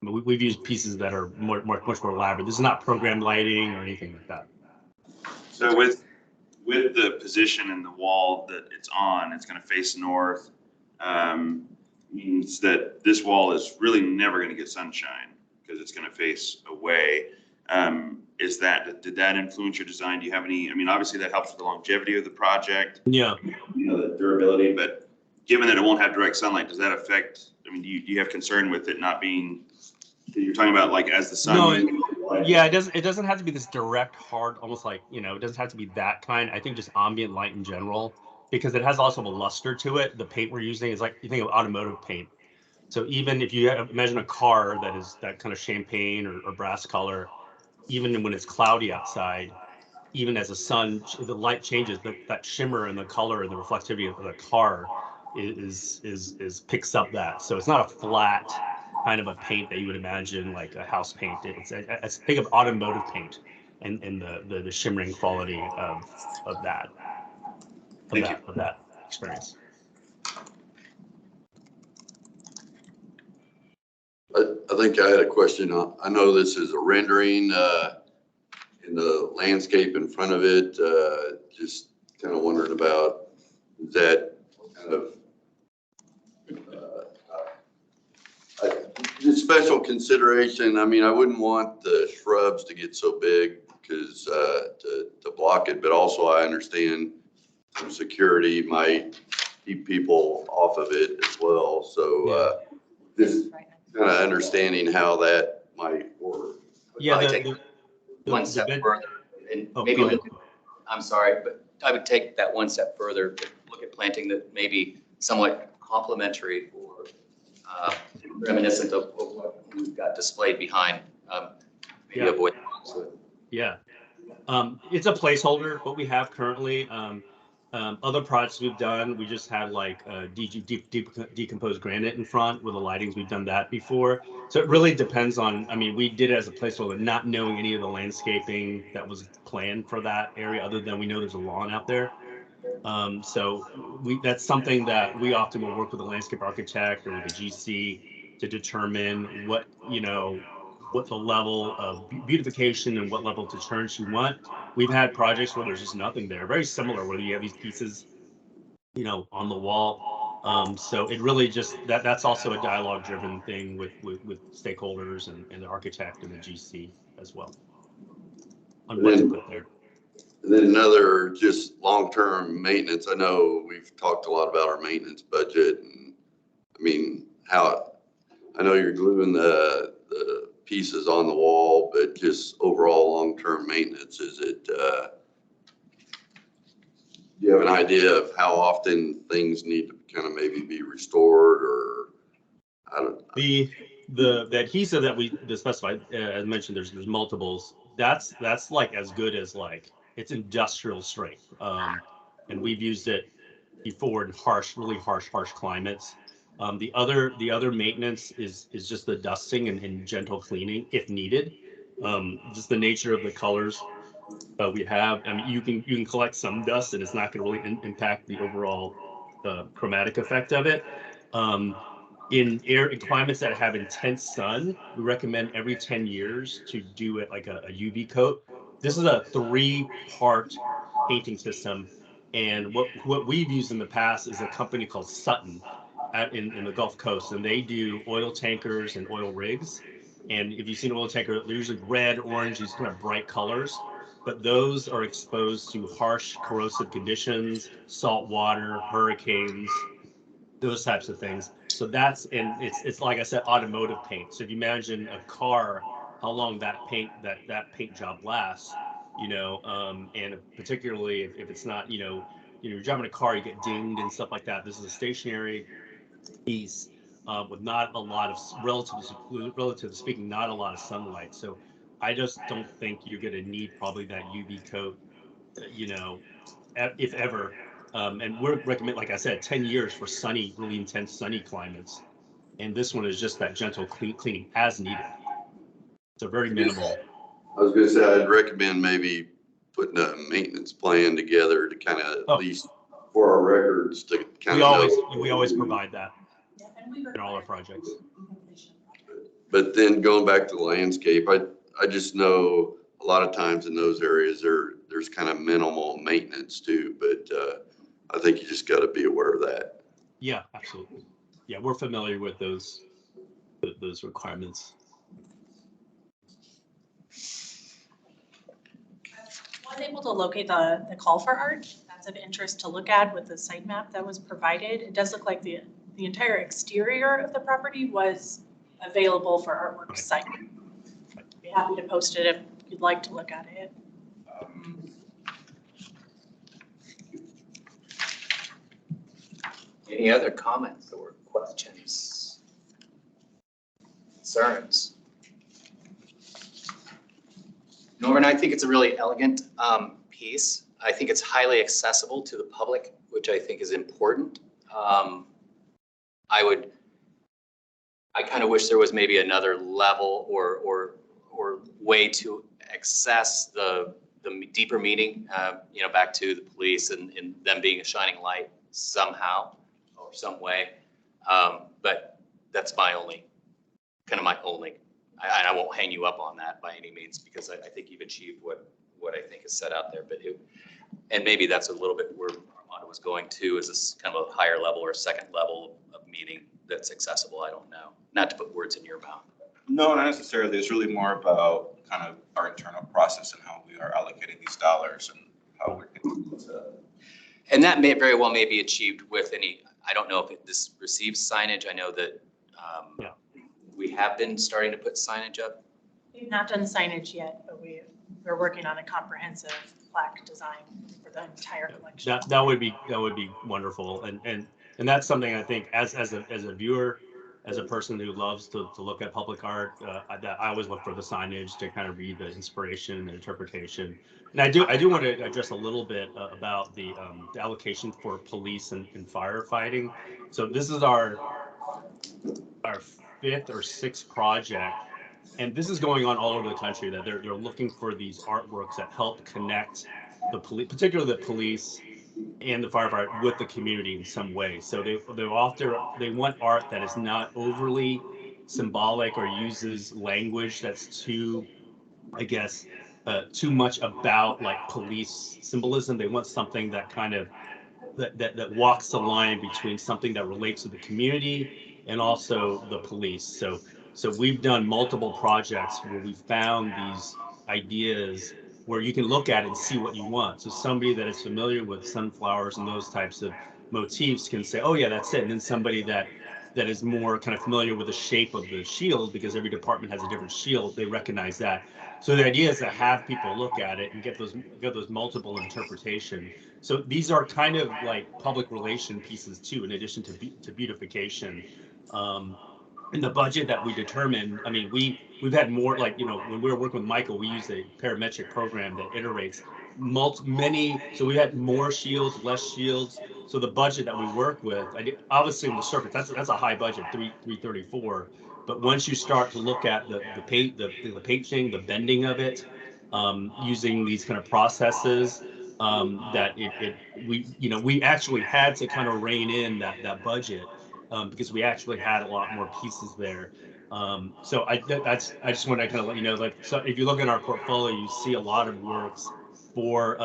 we've used pieces that are much more elaborate. This is not programmed lighting or anything like that. So with the position in the wall that it's on, it's going to face north. Means that this wall is really never going to get sunshine because it's going to face away. Did that influence your design? Do you have any? I mean, obviously that helps with the longevity of the project. Yeah. The durability, but given that it won't have direct sunlight, does that affect? I mean, do you have concern with it not being? You're talking about like as the sun. No, yeah, it doesn't have to be this direct, hard, almost like, it doesn't have to be that kind. I think just ambient light in general, because it has also a luster to it. The paint we're using is like, you think of automotive paint. So even if you imagine a car that is that kind of champagne or brass color, even when it's cloudy outside, even as the light changes, that shimmer and the color and the reflectivity of the car is picks up that. So it's not a flat kind of a paint that you would imagine like a house paint. It's think of automotive paint and the shimmering quality of that experience. I think I had a question. I know this is a rendering in the landscape in front of it. Just kind of wondering about that kind of just special consideration. I mean, I wouldn't want the shrubs to get so big because to block it, but also I understand some security might keep people off of it as well. So just kind of understanding how that might work. Yeah, one step further, and maybe I'm sorry, but I would take that one step further to look at planting that maybe somewhat complementary or reminiscent of what we've got displayed behind. Maybe avoid. Yeah, it's a placeholder. What we have currently, other projects we've done, we just had like decomposed granite in front with the lightings. We've done that before. So it really depends on, I mean, we did it as a placeholder, not knowing any of the landscaping that was planned for that area, other than we know there's a lawn out there. So that's something that we often will work with a landscape architect or with a GC to determine what the level of beautification and what level of deterrence you want. We've had projects where there's just nothing there, very similar, where you have these pieces, on the wall. So it really just, that's also a dialogue driven thing with stakeholders and the architect and the GC as well on what to put there. And then another just long-term maintenance. I know we've talked a lot about our maintenance budget, and I mean, I know you're gluing the pieces on the wall, but just overall long-term maintenance, is it, do you have an idea of how often things need to kind of maybe be restored, or I don't know? The adhesive that we specified, as mentioned, there's multiples. That's like as good as like, it's industrial strength. And we've used it before in really harsh climates. The other maintenance is just the dusting and gentle cleaning if needed. Just the nature of the colors we have. I mean, you can collect some dust and it's not going to really impact the overall chromatic effect of it. In climates that have intense sun, we recommend every 10 years to do it like a UV coat this is a 3-part painting system. And what we've used in the past is a company called Sutton in the Gulf Coast, and they do oil tankers and oil rigs. And if you've seen an oil tanker, they're usually red, orange, these kind of bright colors. But those are exposed to harsh corrosive conditions, salt water, hurricanes, those types of things. So that's, and it's like I said, automotive paint. So if you imagine a car, how long that paint job lasts, and particularly if it's not, you're driving a car, you get dinged and stuff like that. This is a stationary piece with not a lot of, relatively speaking, not a lot of sunlight. So I just don't think you're going to need probably that UV coat, if ever. And we're recommend, like I said, 10 years for sunny, really intense sunny climates. And this one is just that gentle cleaning as needed. So very minimal. I was gonna say, I'd recommend maybe putting a maintenance plan together to kind of at least for our records to kind of know. We always provide that in all our projects. But then going back to the landscape, I just know a lot of times in those areas there's kind of minimal maintenance too, but I think you just got to be aware of that. Yeah, absolutely. Yeah, we're familiar with those requirements. I was able to locate the call for art. That's of interest to look at with the site map that was provided. It does look like the entire exterior of the property was available for artwork site. I'd be happy to post it if you'd like to look at it. Any other comments or questions? Concerns? Norman, I think it's a really elegant piece. I think it's highly accessible to the public, which I think is important. I kind of wish there was maybe another level or way to access the deeper meaning, back to the police and them being a shining light somehow or some way. But that's my only, I won't hang you up on that by any means, because I think you've achieved what I think is set out there. And maybe that's a little bit where Armando was going to, is this kind of a higher level or a second level of meaning that's accessible. I don't know. Not to put words in your mouth. No, not necessarily. It's really more about kind of our internal process and how we are allocating these dollars and how we're getting to. And that may very well may be achieved with I don't know if this receives signage. I know that we have been starting to put signage up. We've not done signage yet, but we're working on a comprehensive plaque design for the entire collection. That would be wonderful. And that's something I think as a viewer, as a person who loves to look at public art, that I always look for the signage to kind of read the inspiration and interpretation. And I do want to address a little bit about the allocation for police and firefighting. So this is our 5th or 6th project, and this is going on all over the country, that they're looking for these artworks that help connect the police, particularly the police and the firefighter, with the community in some way. So they want art that is not overly symbolic or uses language that's too, I guess, too much about like police symbolism. They want something that kind of that walks the line between something that relates to the community and also the police. So we've done multiple projects where we found these ideas where you can look at it and see what you want. So somebody that is familiar with sunflowers and those types of motifs can say, oh yeah, that's it. And then somebody that is more kind of familiar with the shape of the shield, because every department has a different shield, they recognize that. So the idea is to have people look at it and get those multiple interpretation. So these are kind of like public relation pieces too, in addition to beautification. In the budget that we determined, I mean, we've had more, like, when we were working with Michael, we used a parametric program that iterates so we had more shields, less shields. So the budget that we work with, obviously on the surface, that's a high budget, 334. But once you start to look at the painting, the bending of it, using these kind of processes, that we actually had to kind of rein in that budget. Because we actually had a lot more pieces there. So I just want to kind of let you know, like, so if you look at our portfolio, you see a lot of works for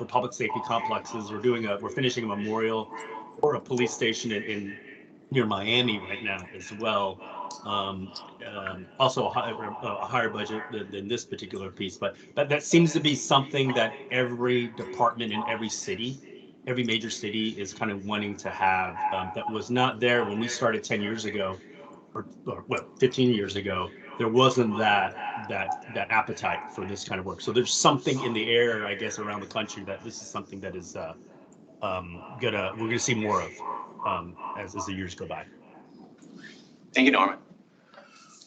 public safety complexes. We're finishing a memorial for a police station in near Miami right now as well. Also a higher budget than this particular piece, but that seems to be something that every department in every major city is kind of wanting to have, that was not there when we started 10 years ago, or 15 years ago. There wasn't that appetite for this kind of work. So there's something in the air, I guess, around the country that this is something that is we're gonna see more of as the years go by. Thank you, Norman.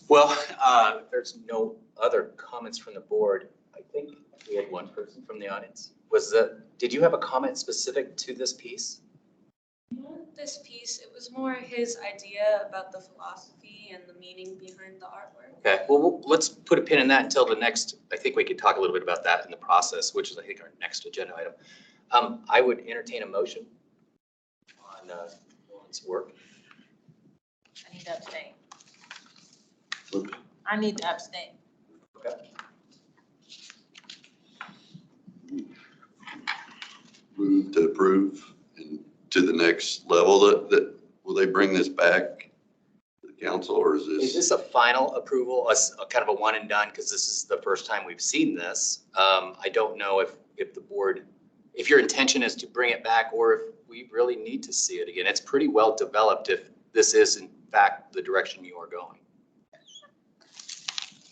Well, if there's no other comments from the board, I think we had one person from the audience. Did you have a comment specific to this piece? Not this piece, it was more his idea about the philosophy and the meaning behind the artwork. Okay, well, let's put a pin in that until the next, I think we could talk a little bit about that in the process, which is, I think, our next agenda item. I would entertain a motion on Lauren's work. I need to abstain. I need to abstain. Okay. Move to approve and to the next level. That will they bring this back to the council, or is Is this? this a final approval, a kind of a one and done, because this is the first time we've seen this? I don't know if the board, if your intention is to bring it back, or if we really need to see it again. It's pretty well developed if this is in fact the direction you are going.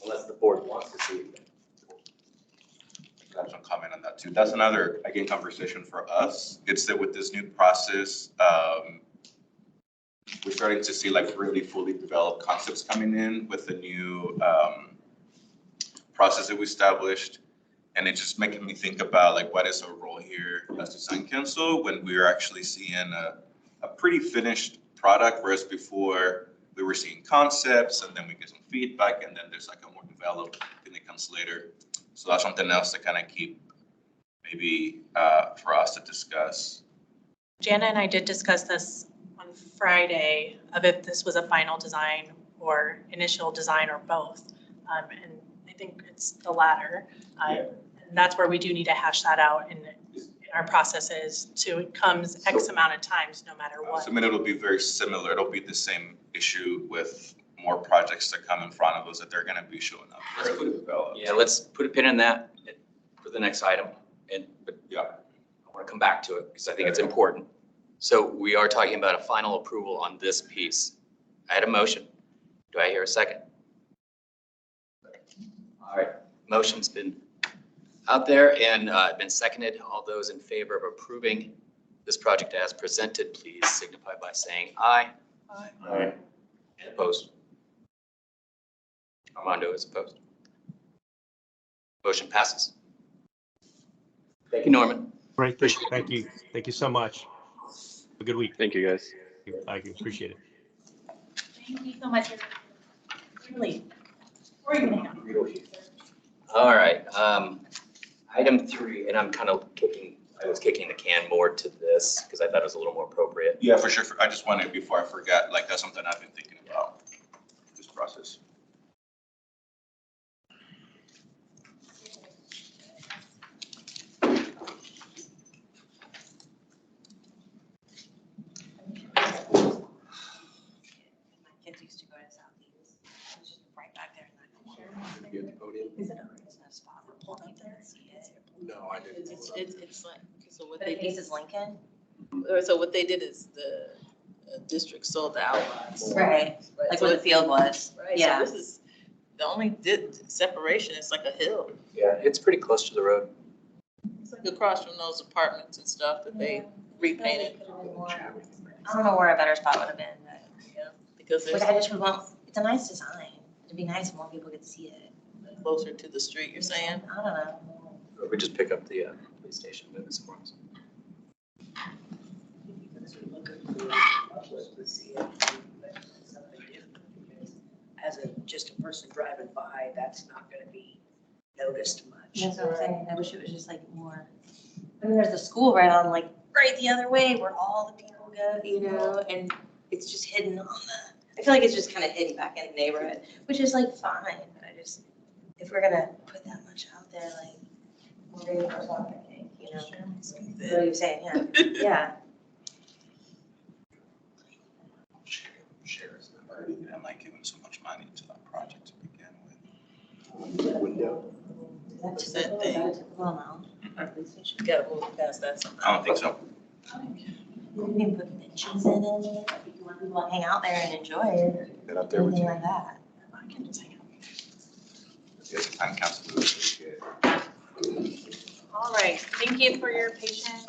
Unless the board wants to see it again. I have some comment on that too. That's another, again, conversation for us. It's that with this new process, we're starting to see like really fully developed concepts coming in with the new process that we established. And it's just making me think about like, what is our role here as design council when we're actually seeing a pretty finished product, whereas before we were seeing concepts and then we get some feedback and then there's like a more developed thing that comes later. So that's something else to kind of keep maybe for us to discuss. Jana and I did discuss this on Friday of if this was a final design or initial design or both. And I think it's the latter. And that's where we do need to hash that out in our processes to it comes X amount of times, no matter what. So I mean, it'll be very similar. It'll be the same issue with more projects that come in front of us that they're going to be showing up. Yeah, let's put a pin in that for the next item. But yeah, I want to come back to it because I think it's important. So we are talking about a final approval on this piece. I had a motion. Do I hear a second? All right, motion's been out there and been seconded. All those in favor of approving this project as presented, please signify by saying aye. Aye. Aye. And opposed? Armando is opposed. Motion passes. Thank you, Norman. Great, thank you. Thank you so much. Have a good week. Thank you, guys. Thank you, appreciate it. Thank you so much. Really. Or you can hang on. All right, item 3, and I'm I was kicking the can more to this because I thought it was a little more appropriate. Yeah, for sure. I just wanted, before I forget, like that's something I've been thinking about, this process. Kids used to go to Southeast. It was just right back there. Is it a spot we're pulled up there? No, I didn't. It's like, so what The they piece did, is Lincoln? so what they did is the district sold the outlots. Right, like So where the it's- field was. Right, so Yeah. this is, the only separation is like a hill. Yeah, it's pretty close to the road. It's like across from those apartments and stuff that they repainted. I don't know where a better spot would have been, but. Yeah, because Like, they're I just would want, it's a nice design. It'd be nice if more people could see it. closer to the street, you're saying? I don't know. We just pick up the police station, move it somewhere else. As just a person driving by, that's not gonna be noticed much. That's what I'm saying. I wish it was just like more. I mean, there's the school right on, like, right the other way where all the people go, you know, and it's just hidden on the. I feel like it's just kind of hidden back in the neighborhood, which is like fine, but I just, if we're gonna put that much out there, like, we're ready for a I think, you know? What are you saying, yeah, yeah. Shares the burden, and like giving so much money to that project to begin with. What's that thing? You gotta move past that somehow. I don't think so. You can put benches in it, if you want people to hang out there and enjoy it, Get up there with anything you. like that. I can just hang out. Yes, time council moves. Yeah. All right, thank you for your patience.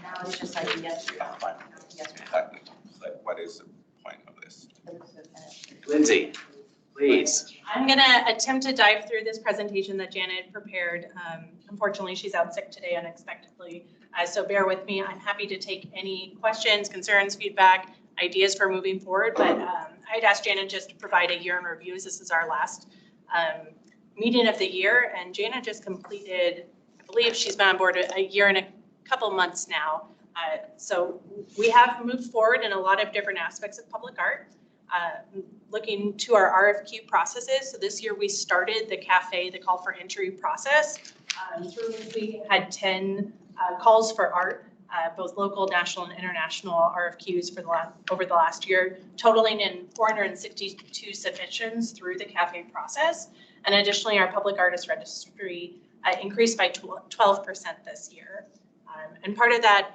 Now it's just like, yes, Yeah, fine. yes, Exactly. Like, what is the point of this? Lindsay, please. I'm gonna attempt to dive through this presentation that Janet prepared. Unfortunately, she's out sick today unexpectedly, so bear with me. I'm happy to take any questions, concerns, feedback, ideas for moving forward, but I'd asked Janet just to provide a year in review, as this is our last meeting of the year, and Janet just completed, I believe she's been on board a year and a couple months now. So we have moved forward in a lot of different aspects of public art. Looking to our RFQ processes. So this year we started the cafe, the call for entry process, through which we had 10 calls for art, both local, national, and international RFQs for over the last year, totaling in 462 submissions through the cafe process. And additionally, our public artist registry increased by 12% this year. And part of that,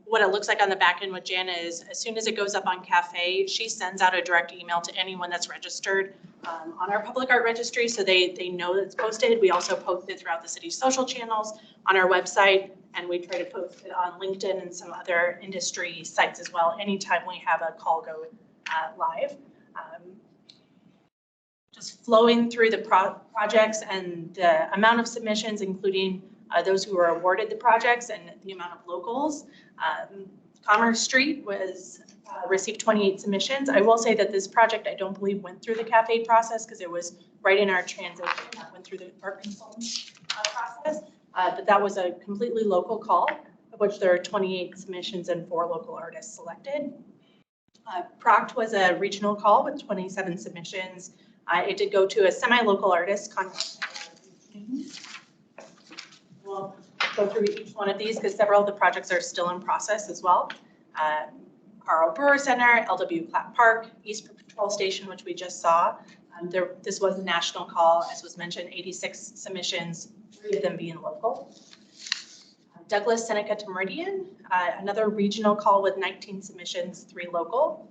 what it looks like on the back end with Jana is as soon as it goes up on Cafe, she sends out a direct email to anyone that's registered on our public art registry, so they know that it's posted. We also post it throughout the city's social channels, on our website, and we try to post it on LinkedIn and some other industry sites as well anytime we have a call go live. Just flowing through the projects and the amount of submissions, including those who were awarded the projects and the amount of locals. Commerce Street received 28 submissions. I will say that this project, I don't believe went through the cafe process because it was right in our transition that went through the art consultant process. But that was a completely local call, of which there are 28 submissions and 4 local artists selected. Proct was a regional call with 27 submissions. It did go to a semi-local artist. We'll go through each one of these because several of the projects are still in process as well. Carl Brewer Center, LW Platt Park, East Patrol Station, which we just saw. This was a national call, as was mentioned, 86 submissions, 3 of them being local. Douglas, Seneca to Meridian, another regional call with 19 submissions, 3 local.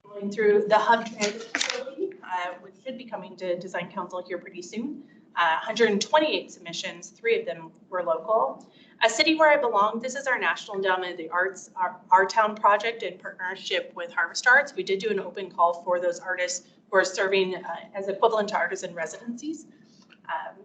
Going through the Hub Transit Facility, which should be coming to Design Council here pretty soon. 128 submissions, 3 of them were local. A City Where I Belong, this is our National Endowment of the Arts, our town project in partnership with Harvest Arts. We did do an open call for those artists who are serving as equivalent to artisan residencies.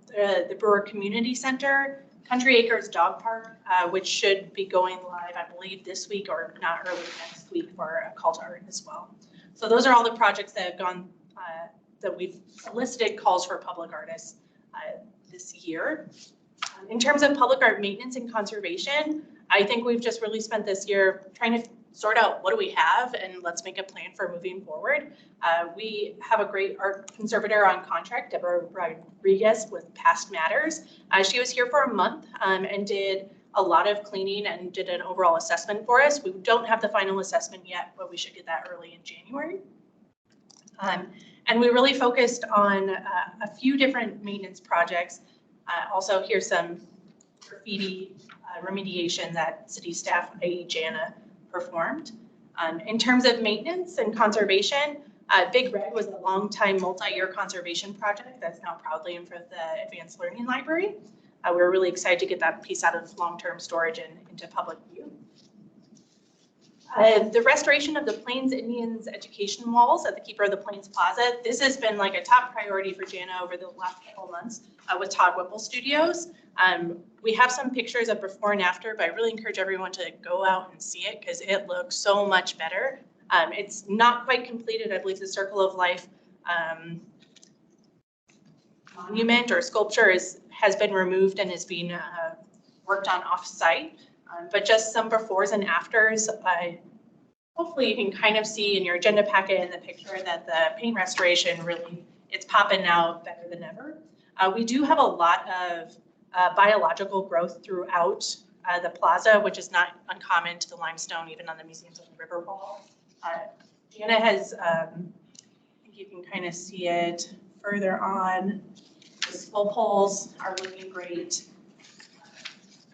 The Brewer Community Center, Country Acres Dog Park, which should be going live, I believe, this week or not early next week for a call to art as well. So those are all the projects that have gone, that we've solicited calls for public artists this year. In terms of public art maintenance and conservation, I think we've just really spent this year trying to sort out what do we have and let's make a plan for moving forward. We have a great art conservator on contract, Deborah Rodriguez with Past Matters. She was here for a month and did a lot of cleaning and did an overall assessment for us. We don't have the final assessment yet, but we should get that early in January. And we really focused on a few different maintenance projects. Also, here's some graffiti remediation that city staff, i.e. Jana, performed. In terms of maintenance and conservation, Big Red was a long-time multi-year conservation project that's now proudly in for the Advanced Learning Library. We're really excited to get that piece out of long-term storage and into public view. The restoration of the Plains Indians education walls at the Keeper of the Plains Plaza. This has been like a top priority for Jana over the last couple months with Todd Whipple Studios. We have some pictures of before and after, but I really encourage everyone to go out and see it because it looks so much better. It's not quite completed. I believe the Circle of Life monument or sculpture has been removed and is being worked on off-site. But just some befores and afters. hopefully you can kind of see in your agenda packet in the picture that the paint restoration really, it's popping now better than ever. We do have a lot of biological growth throughout the plaza, which is not uncommon to the limestone, even on the museums on the river wall. Jana has, I think you can kind of see it further on. The skull poles are looking great.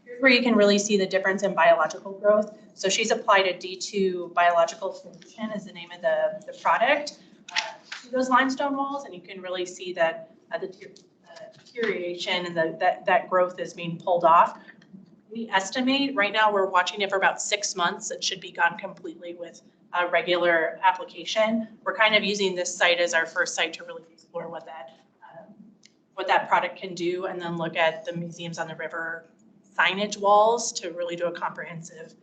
Here's where you can really see the difference in biological growth. So she's applied a D2 biological solution is the name of the product to those limestone walls, and you can really see that the deterioration and that growth is being pulled off. We estimate right now we're watching it for about 6 months. It should be gone completely with a regular application. We're kind of using this site as our first site to really explore what that product can do, and then look at the museums on the river signage walls to really do a comprehensive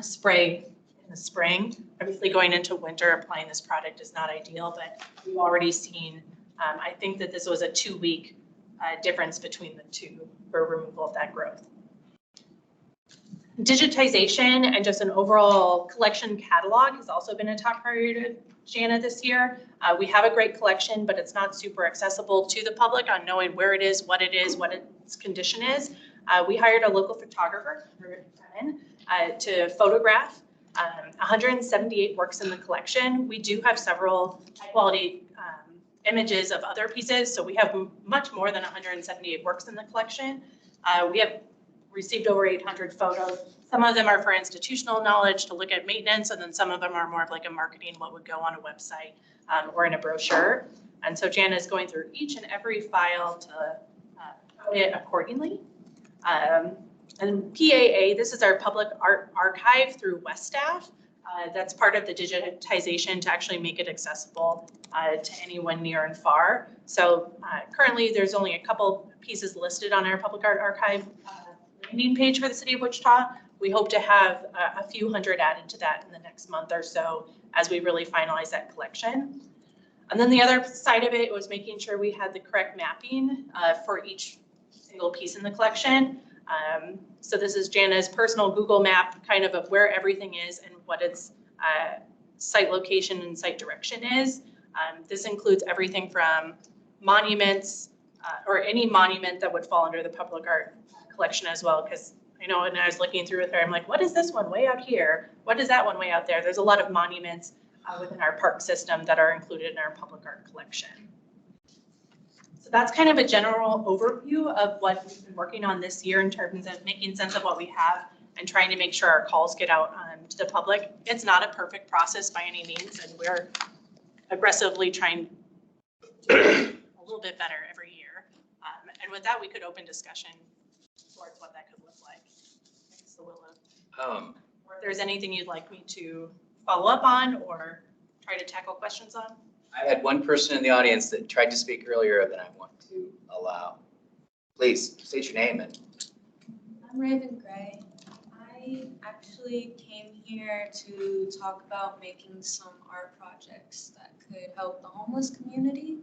spray in the spring. Obviously going into winter, applying this product is not ideal, but we've already seen, I think that this was a 2-week difference between the two for removal of that growth. Digitization and just an overall collection catalog has also been a top priority to Jana this year. We have a great collection, but it's not super accessible to the public on knowing where it is, what its condition is. We hired a local photographer to photograph 178 works in the collection. We do have several high quality images of other pieces, so we have much more than 178 works in the collection. We have received over 800 photos. Some of them are for institutional knowledge to look at maintenance, and then some of them are more of like a marketing, what would go on a website or in a brochure. And so Jana is going through each and every file to code it accordingly. And PAA, this is our public art archive through West Staff. That's part of the digitization to actually make it accessible to anyone near and far. So currently there's only a couple pieces listed on our public art archive landing page for the city of Wichita. We hope to have a few hundred added to that in the next month or so as we really finalize that collection. And then the other side of it was making sure we had the correct mapping for each single piece in the collection. So this is Jana's personal Google map kind of where everything is and what its site location and site direction is. This includes everything from monuments or any monument that would fall under the public art collection as well, because I know when I was looking through with her, I'm like, what is this one way out here? What is that one way out there? There's a lot of monuments within our park system that are included in our public art collection. So that's kind of a general overview of what we've been working on this year in terms of making sense of what we have and trying to make sure our calls get out to the public. It's not a perfect process by any means, and we're aggressively trying to do a little bit better every year. And with that, we could open discussion towards what that could look like. It's the will of, or if there's anything you'd like me to follow up on or try to tackle questions on. I had one person in the audience that tried to speak earlier that I want to allow. Please state your name. And I'm Raven Gray. I actually came here to talk about making some art projects that could help the homeless community.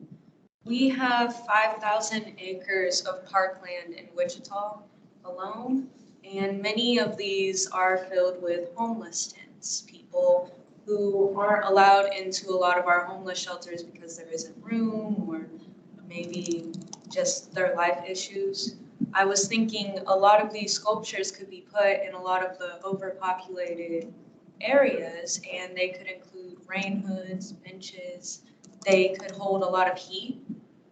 We have 5,000 acres of parkland in Wichita alone, and many of these are filled with homeless tents, people who aren't allowed into a lot of our homeless shelters because there isn't room or maybe just their life issues. I was thinking a lot of these sculptures could be put in a lot of the overpopulated areas, and they could include rain hoods, benches. They could hold a lot of heat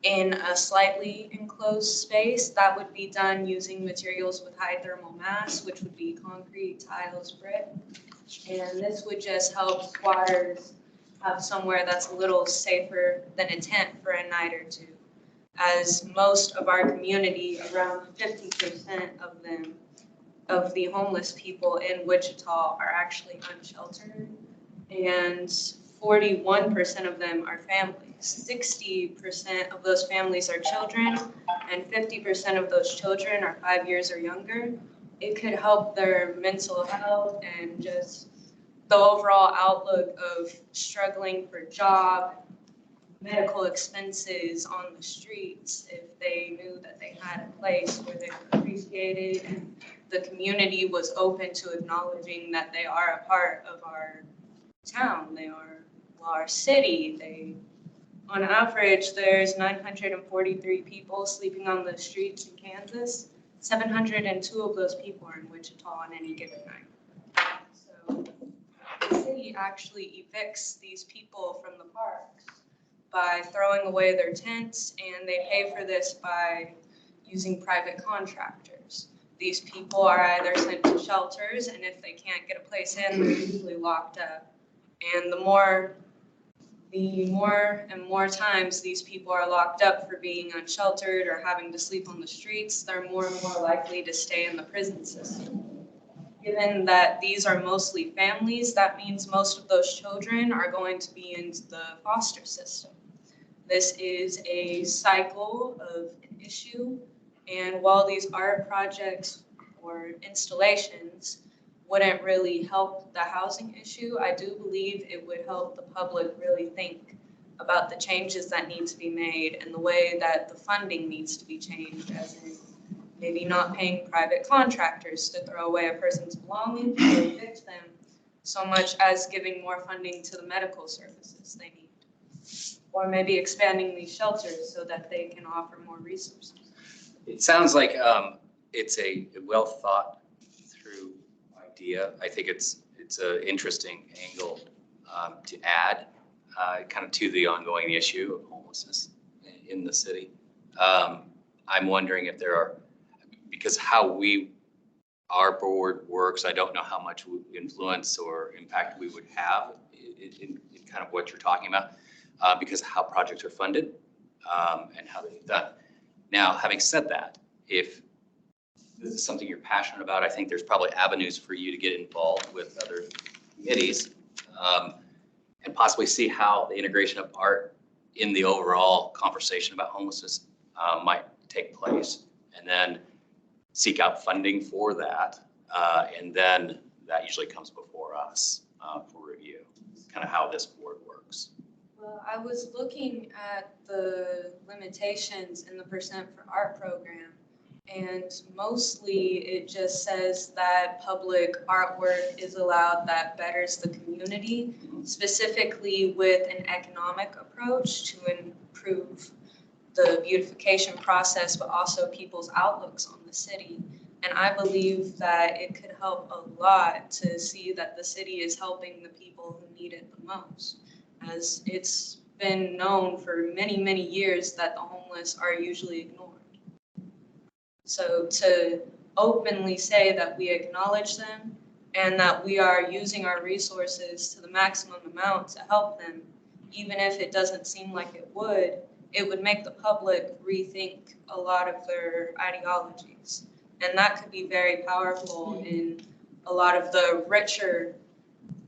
in a slightly enclosed space. That would be done using materials with high thermal mass, which would be concrete, tiles, brick. And this would just help squatters have somewhere that's a little safer than a tent for a night or two. As most of our community, around 50% of them, of the homeless people in Wichita are actually unsheltered, and 41% of them are families. 60% of those families are children, and 50% of those children are 5 years or younger. It could help their mental health and just the overall outlook of struggling for job, medical expenses on the streets, if they knew that they had a place where they were appreciated and the community was open to acknowledging that they are a part of our town. They are, well, our city. They, on average, there's 943 people sleeping on the streets in Kansas. 702 of those people are in Wichita on any given night. So the city actually evicts these people from the parks by throwing away their tents, and they pay for this by using private contractors. These people are either sent to shelters, and if they can't get a place in, they're usually locked up. And the more and more times these people are locked up for being unsheltered or having to sleep on the streets, they're more and more likely to stay in the prison system. Given that these are mostly families, that means most of those children are going to be in the foster system. This is a cycle of an issue, and while these art projects or installations wouldn't really help the housing issue, I do believe it would help the public really think about the changes that need to be made and the way that the funding needs to be changed, as in maybe not paying private contractors to throw away a person's belongings or evict them, so much as giving more funding to the medical services they need. Or maybe expanding these shelters so that they can offer more resources. It sounds like it's a well thought through idea. I think it's an interesting angle to add kind of to the ongoing issue of homelessness in the city. I'm wondering if there are, because how our board works, I don't know how much influence or impact we would have in kind of what you're talking about, because of how projects are funded and how they're done. Now, having said that, if this is something you're passionate about, I think there's probably avenues for you to get involved with other committees and possibly see how the integration of art in the overall conversation about homelessness might take place, and then seek out funding for that. And then that usually comes before us for review, kind of how this board works. Well, I was looking at the limitations in the Percent for Art program, and mostly it just says that public artwork is allowed that betters the community, specifically with an economic approach to improve the beautification process, but also people's outlooks on the city. And I believe that it could help a lot to see that the city is helping the people who need it the most, as it's been known for many, many years that the homeless are usually ignored. So to openly say that we acknowledge them and that we are using our resources to the maximum amount to help them, even if it doesn't seem like it would make the public rethink a lot of their ideologies. And that could be very powerful in a lot of the richer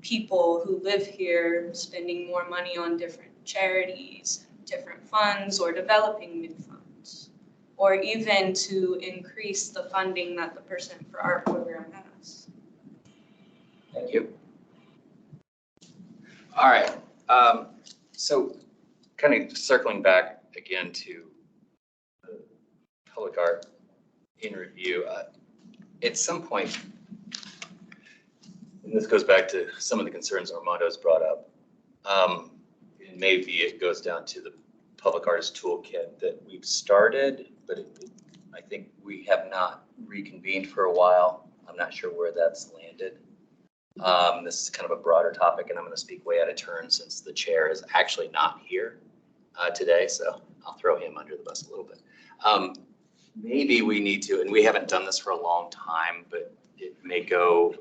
people who live here spending more money on different charities, different funds, or developing new funds, or even to increase the funding that the Percent for Art program has. Thank you. All right. So kind of circling back again to public art in review, at some point, and this goes back to some of the concerns Armando's brought up, and maybe it goes down to the public artist toolkit that we've started, but I think we have not reconvened for a while. I'm not sure where that's landed. This is kind of a broader topic, and I'm going to speak way out of turn since the chair is actually not here today, so I'll throw him under the bus a little bit. Maybe we need to, and we haven't done this for a long time, but it may go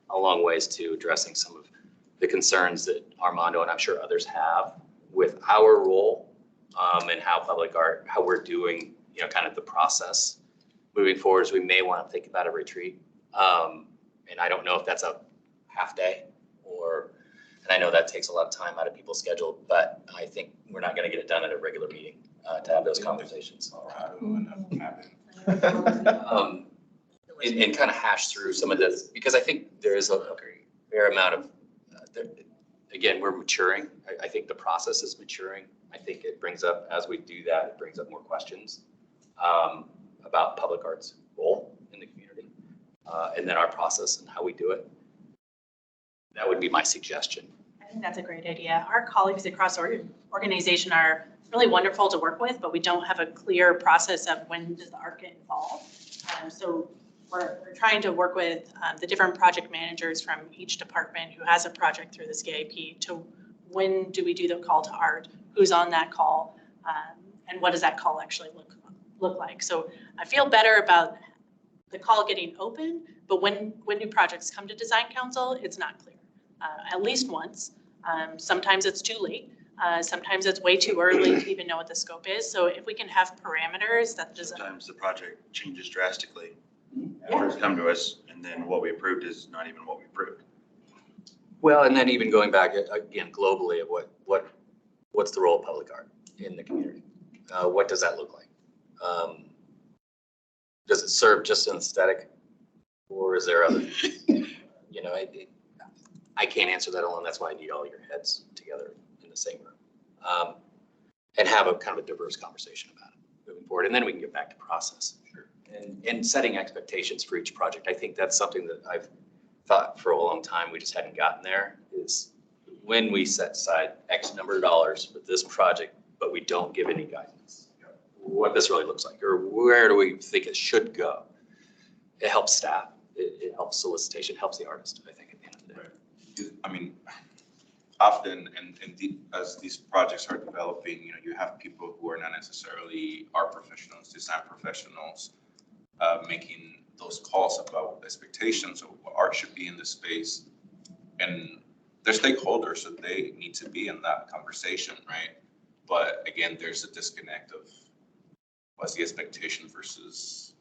a long ways to addressing some of the concerns that Armando and I'm sure others have with our role and how public art, how we're doing, kind of the process moving forward. As we may want to think about a retreat. And I don't know if that's a half day and I know that takes a lot of time out of people's schedule, but I think we're not going to get it done at a regular meeting to have those conversations. And kind of hash through some of this, because I think there is a fair amount of, again, we're maturing. I think the process is maturing. I think it brings up, as we do that, it brings up more questions about public art's role in the community. and then our process and how we do it. That would be my suggestion. I think that's a great idea. Our colleagues across our organization are really wonderful to work with, but we don't have a clear process of when does the art get involved. So we're trying to work with the different project managers from each department who has a project through the CIP to when do we do the call to art, who's on that call, and what does that call actually look like. So I feel better about the call getting open, but when new projects come to design council, it's not clear. At least once. Sometimes it's too late. Sometimes it's way too early to even know what the scope is. So if we can have parameters that doesn't. Sometimes the project changes drastically after it's come to us, and then what we approved is not even what we approved. Well, and then even going back again globally of what's the role of public art in the community? What does that look like? Does it serve just an aesthetic, or is there other? You know, I can't answer that alone. That's why I need all your heads together in the same room, and have a kind of a diverse conversation about it moving forward. And then we can get back to process. Sure. And setting expectations for each project. I think that's something that I've thought for a long time. We just hadn't gotten there. Is when we set aside X number of dollars for this project, but we don't give any guidance. What this really looks like, or where do we think it should go? It helps staff. It helps solicitation. Helps the artist. I think at the end of the day. Right. I mean, often, as these projects are developing, you know, you have people who are not necessarily art professionals, design professionals, making those calls about expectations of what art should be in the space, and they're stakeholders, so they need to be in that conversation, right? But again, there's a disconnect of what's the expectation versus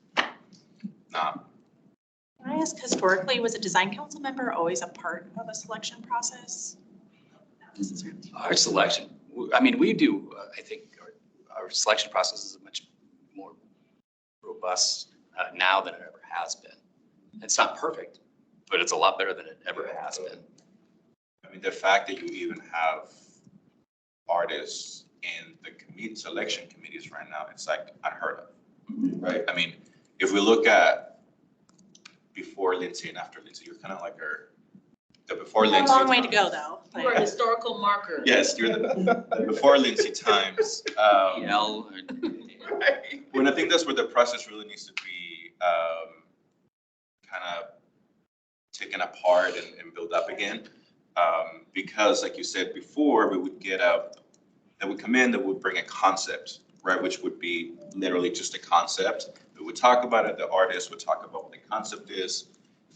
not. Can I ask, historically, was a design council member always a part of a selection process? Not necessarily. Our selection, I mean, we do, I think our selection process is much more robust now than it ever has been. It's not perfect, but it's a lot better than it ever has been. I mean, the fact that you even have artists in the selection committees right now, it's like unheard of, right? I mean, if we look at before Lindsay and after Lindsay, you're kind of like the before Lindsay. A long way to go, though. For a historical marker. Yes, you're the before Lindsay times. When I think that's where the process really needs to be kind of taken apart and built up again. Because like you said before, we would get that would come in, that would bring a concept, right? Which would be literally just a concept. We would talk about it, the artist would talk about what the concept is,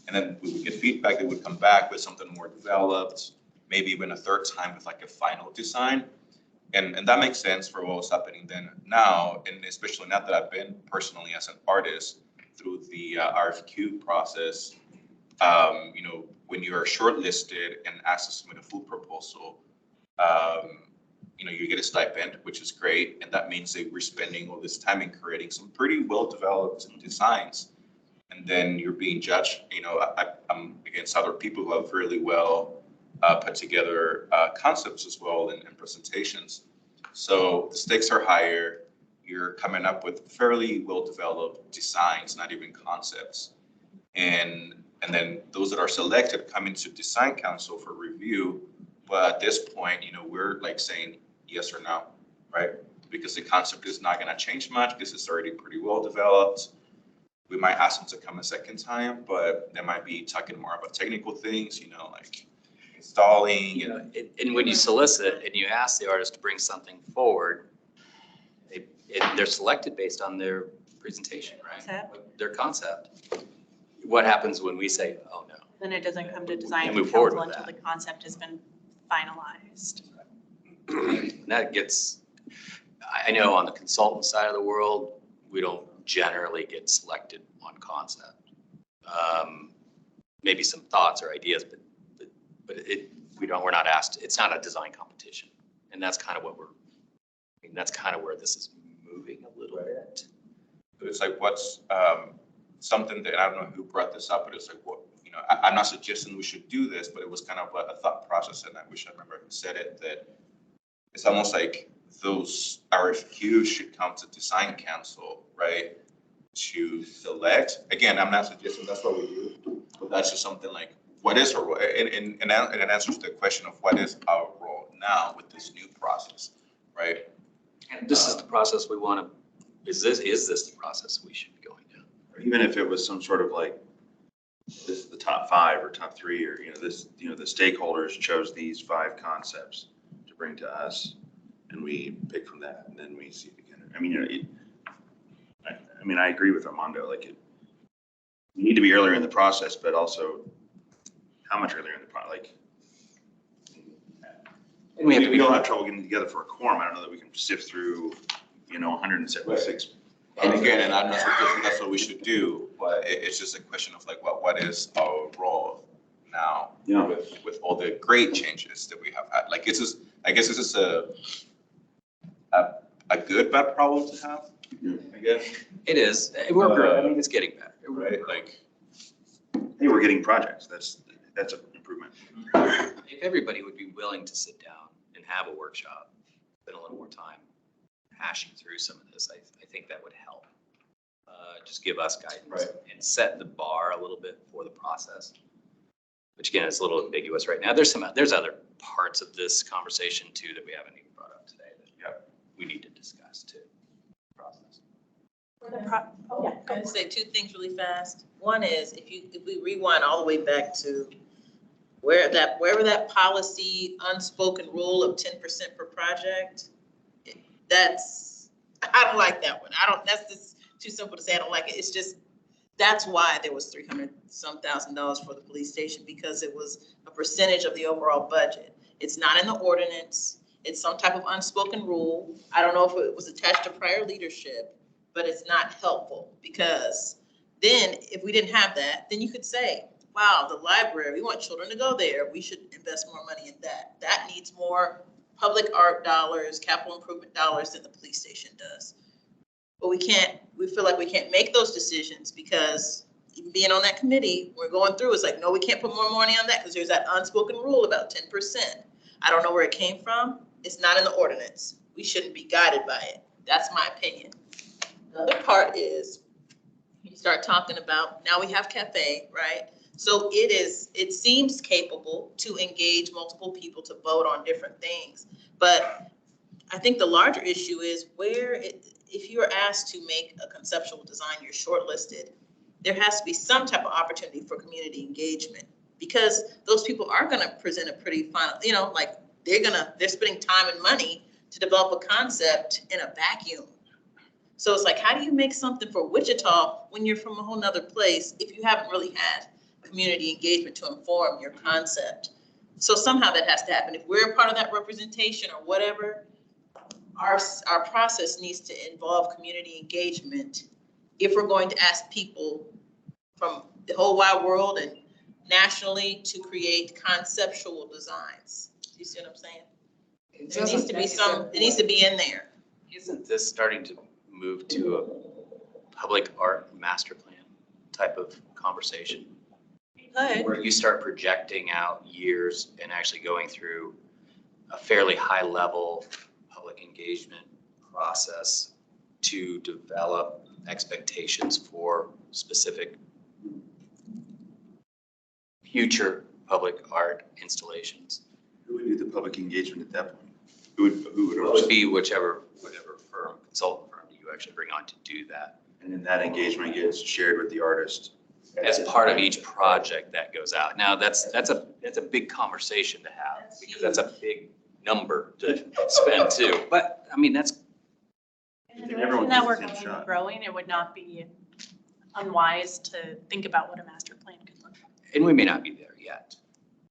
and then we would get feedback. They would come back with something more developed, maybe even a third time with like a final design. And that makes sense for what was happening then. Now, and especially now that I've been personally as an artist through the RFQ process, you know, when you are shortlisted and asked to submit a full proposal, you know, you get a stipend, which is great. And that means that we're spending all this time in creating some pretty well-developed designs. And then you're being judged, you know, I'm against other people who have really well put together concepts as well and presentations. So the stakes are higher. You're coming up with fairly well-developed designs, not even concepts. And then those that are selected come into design council for review. But at this point, you know, we're like saying yes or no, right? Because the concept is not going to change much because it's already pretty well developed. We might ask them to come a second time, but they might be talking more about technical things, you know, like installing. You know, and when you solicit and you ask the artist to bring something forward, they're selected based on their presentation, right? Their concept. What happens when we say, oh no? Then it doesn't come to design move forward council with until that. the concept has been finalized. That gets, I know on the consultant side of the world, we don't generally get selected on concept. Maybe some thoughts or ideas, but we're not asked. It's not a design competition, and that's kind of what that's kind of where this is moving a little bit. But it's like what's something that I don't know who brought this up, but it's like what, you know, I'm not suggesting we should do this, but it was kind of a thought process, and I wish I remember who said it, that it's almost like those RFQs should come to design council, right? to select. Again, I'm not suggesting that's what we do, but that's just something like, what is our role? And it answers the question of what is our role now with this new process, right? And this is the process we want to, is this the process we should be going down? Or even if it was some sort of like, this is the top 5 or top 3, or, the stakeholders chose these 5 concepts to bring to us, and we pick from that, and then we see it together. I mean, I agree with Armando, like, we need to be earlier in the process, but also how much earlier in the process, like, And we have to we be, don't have trouble getting together for a quorum. I don't know that we can sift through, 176. And again, and I'm not suggesting that's what we should do, but it's just a question of like, what is our role now Yeah. with all the great changes that we have had? Like, it's just, I guess it's just a good bad problem to have, I guess. it is, I mean, it's getting better. Right, like, Hey, we're getting projects. That's an improvement. If everybody would be willing to sit down and have a workshop, spend a little more time hashing through some of this, I think that would help. Just give us guidance Right. and set the bar a little bit for the process. Which again, is a little ambiguous right now. There's other parts of this conversation too that we haven't even brought up today that we need to discuss too. Process. Oh, yeah. I'm gonna say 2 things really fast. One is, if we rewind all the way back to wherever that policy unspoken rule of 10% per project, I don't like that one. That's just too simple to say I don't like it. It's just, that's why there was $300-some thousand for the police station, because it was a percentage of the overall budget. It's not in the ordinance. It's some type of unspoken rule. I don't know if it was attached to prior leadership, but it's not helpful, because then if we didn't have that, then you could say, wow, the library, we want children to go there. We should invest more money in that. That needs more public art dollars, capital improvement dollars than the police station does. But we feel like we can't make those decisions, because even being on that committee, we're going through, it's like, no, we can't put more money on that because there's that unspoken rule about 10%. I don't know where it came from. It's not in the ordinance. We shouldn't be guided by it. That's my opinion. The other part is, you start talking about, now we have cafe, right? So it seems capable to engage multiple people to vote on different things. But I think the larger issue is if you're asked to make a conceptual design, you're shortlisted, there has to be some type of opportunity for community engagement, because those people are gonna present a pretty final, like they're spending time and money to develop a concept in a vacuum. So it's like, how do you make something for Wichita when you're from a whole nother place if you haven't really had community engagement to inform your concept? So somehow that has to happen. If we're a part of that representation or whatever, our process needs to involve community engagement if we're going to ask people from the whole wide world and nationally to create conceptual designs. Do you see what I'm saying? There needs to be it needs to be in there. Isn't this starting to move to a public art master plan type of conversation? Good. Where you start projecting out years and actually going through a fairly high level public engagement process to develop expectations for specific future public art installations. Who would do the public engagement at that point? Who would It would be whatever firm, consultant firm you actually bring on to do that. And then that engagement gets shared with the artist. As part of each project that goes out. Now, that's a big conversation to have, because that's a big number to spend too. But, I mean, that's. In the Everyone direction that gets we're the same going and shot. growing, it would not be unwise to think about what a master plan could look like. And we may not be there yet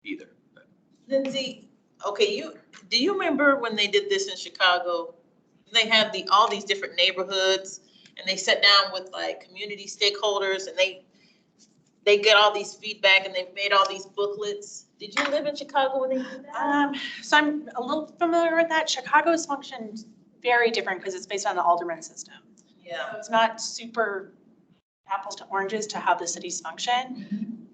either. But Lindsay, okay, do you remember when they did this in Chicago? They had all these different neighborhoods, and they sat down with like community stakeholders, and they get all these feedback, and they made all these booklets. Did you live in Chicago when they did that? So I'm a little familiar with that. Chicago's functioned very different because it's based on the alderman system. Yeah. So it's not super apples to oranges to how the cities function.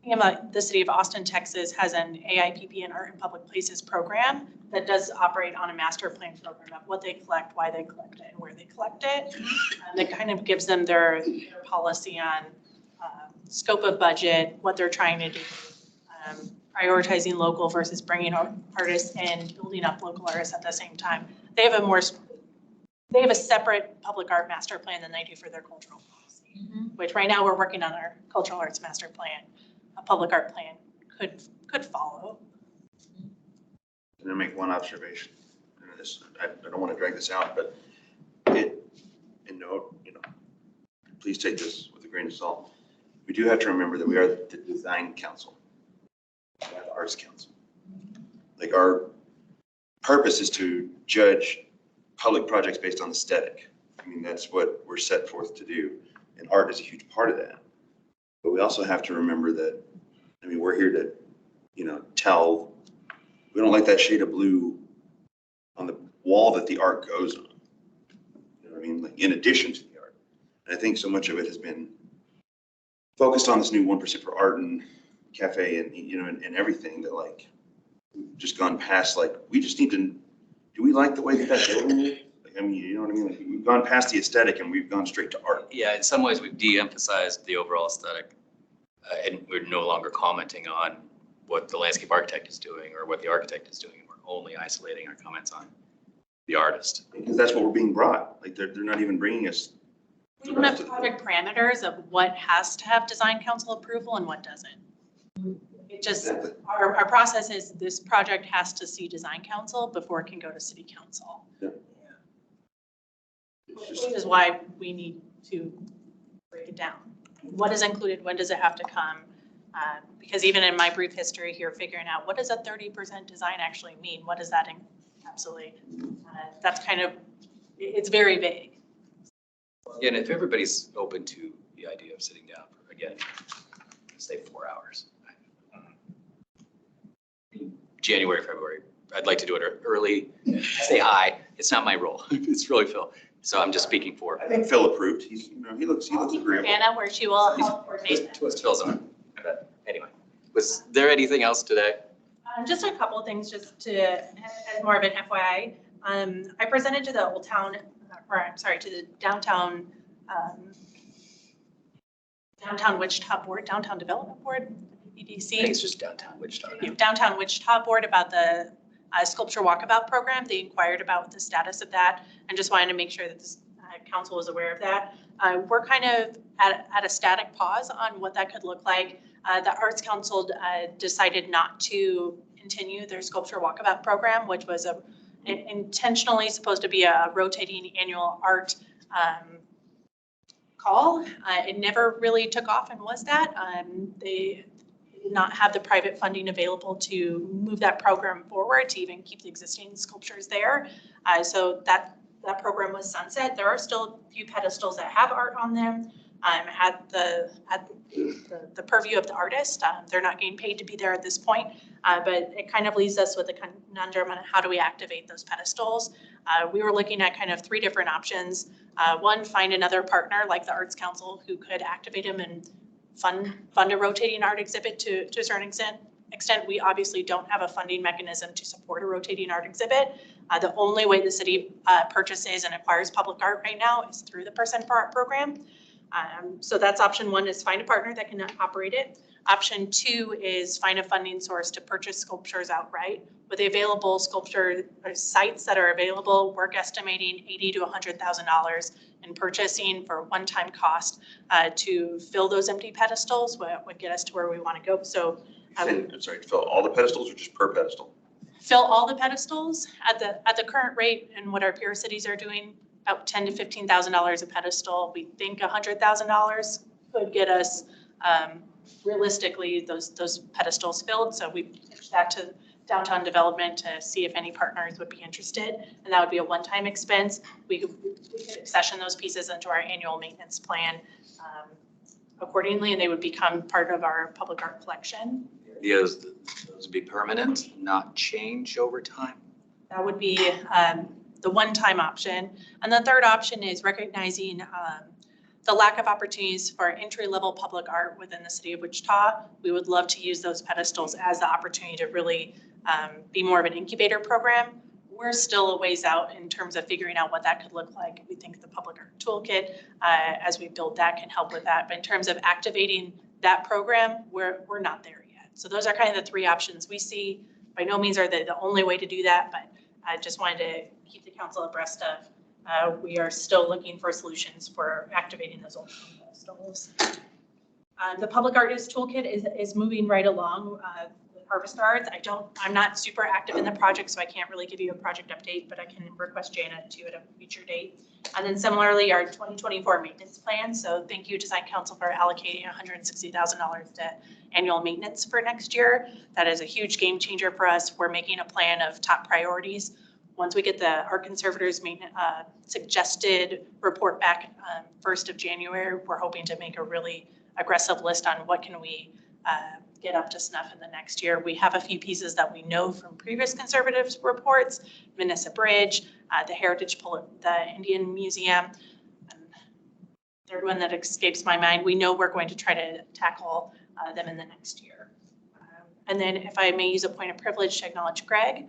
thinking about the city of Austin, Texas has an AIPP and Art in Public Places program that does operate on a master plan program of what they collect, why they collect it, and where they collect it. And it kind of gives them their policy on scope of budget, what they're trying to do, prioritizing local versus bringing artists in, building up local artists at the same time. They have a separate public art master plan than they do for their cultural policy, which right now we're working on our cultural arts master plan. A public art plan could follow. Can I make one observation? And this, I don't want to drag this out, but please take this with a grain of salt. We do have to remember that we are the design council, not the arts council. Like, our purpose is to judge public projects based on aesthetic. I mean, that's what we're set forth to do, and art is a huge part of that. But we also have to remember that, I mean, we're here to, tell, we don't like that shade of blue on the wall that the art goes on. You know what I mean? Like, in addition to the art. And I think so much of it has been focused on this new 1% for art and cafe and, and everything that, like, we've just gone past, like, we just need to, do we like the way that building is? Like, I mean, you know what I mean? Like, we've gone past the aesthetic and we've gone straight to art. Yeah, in some ways we've de-emphasized the overall aesthetic, and we're no longer commenting on what the landscape architect is doing or what the architect is doing. We're only isolating our comments on the artist. Because that's what we're being brought. Like, they're not even bringing us. We don't have project parameters of what has to have design council approval and what doesn't. It just, our process is this project has to see design council before it can go to city council. Yeah. Which is why we need to break it down. What is included? When does it have to come? Because even in my brief history here, figuring out what does a 30% design actually mean? What does that encapsulate? That's kind of, it's very vague. And if everybody's open to the idea of sitting down for, again, say 4 hours. January, February, I'd like to do it early. Say hi. It's not my role. It's really Phil. So I'm just speaking for. I think Phil approved. He's, he looks agreeable. Anna, where she will help coordinate. Twist Phil's on. But anyway, was there anything else today? Just a couple of things, just to, as more of an FYI. I presented to the Old Town, or I'm sorry, to the downtown Wichita Board, Downtown Development Board, EDC. I think it's just downtown Wichita. Downtown Wichita Board about the sculpture walkabout program. They inquired about the status of that and just wanted to make sure that this council was aware of that. We're kind of at a static pause on what that could look like. The Arts Council decided not to continue their sculpture walkabout program, which was intentionally supposed to be a rotating annual art call. It never really took off and was that. They did not have the private funding available to move that program forward to even keep the existing sculptures there. So that program was sunset. There are still a few pedestals that have art on them at the purview of the artist. They're not getting paid to be there at this point, but it kind of leaves us with a conundrum on how do we activate those pedestals. We were looking at kind of 3 different options. One, find another partner like the Arts Council who could activate them and fund a rotating art exhibit to a certain extent. We obviously don't have a funding mechanism to support a rotating art exhibit. The only way the city purchases and acquires public art right now is through the Percent for Art program. So that's option 1, is find a partner that can operate it. Option 2 is find a funding source to purchase sculptures outright. With the available sculpture sites that are available, we're estimating $80,000 to $100,000 in purchasing for one-time cost to fill those empty pedestals, would get us to where we want to go. So I'm sorry, fill all the pedestals or just per pedestal? Fill all the pedestals at the current rate and what our peer cities are doing, about $10,000 to $15,000 a pedestal. We think $100,000 could get us realistically those pedestals filled. So we pitched that to downtown development to see if any partners would be interested, and that would be a one-time expense. We could accession those pieces into our annual maintenance plan accordingly, and they would become part of our public art collection. The idea is those would be permanent, not change over time. That would be the one-time option. And the third option is recognizing the lack of opportunities for entry-level public art within the city of Wichita, we would love to use those pedestals as the opportunity to really be more of an incubator program. We're still a ways out in terms of figuring out what that could look like. We think the public art toolkit, as we build that, can help with that. But in terms of activating that program, we're not there yet. So those are kind of the three options we see. By no means are they the only way to do that, but I just wanted to keep the council abreast of. We are still looking for solutions for activating those old pedestals. The public artist toolkit is moving right along. Harvest Arts. I'm not super active in the project, so I can't really give you a project update, but I can request Jana to at a future date. And then similarly, our 2024 maintenance plan. So thank you, Design Council, for allocating $160,000 to annual maintenance for next year. That is a huge game changer for us. We're making a plan of top priorities. Once we get the art conservators suggested report back 1st of January, we're hoping to make a really aggressive list on what can we get up to snuff in the next year. We have a few pieces that we know from previous conservative reports, Manissa Bridge, the Heritage the Indian Museum. Third one that escapes my mind, we know we're going to try to tackle them in the next year. And then if I may use a point of privilege to acknowledge Greg,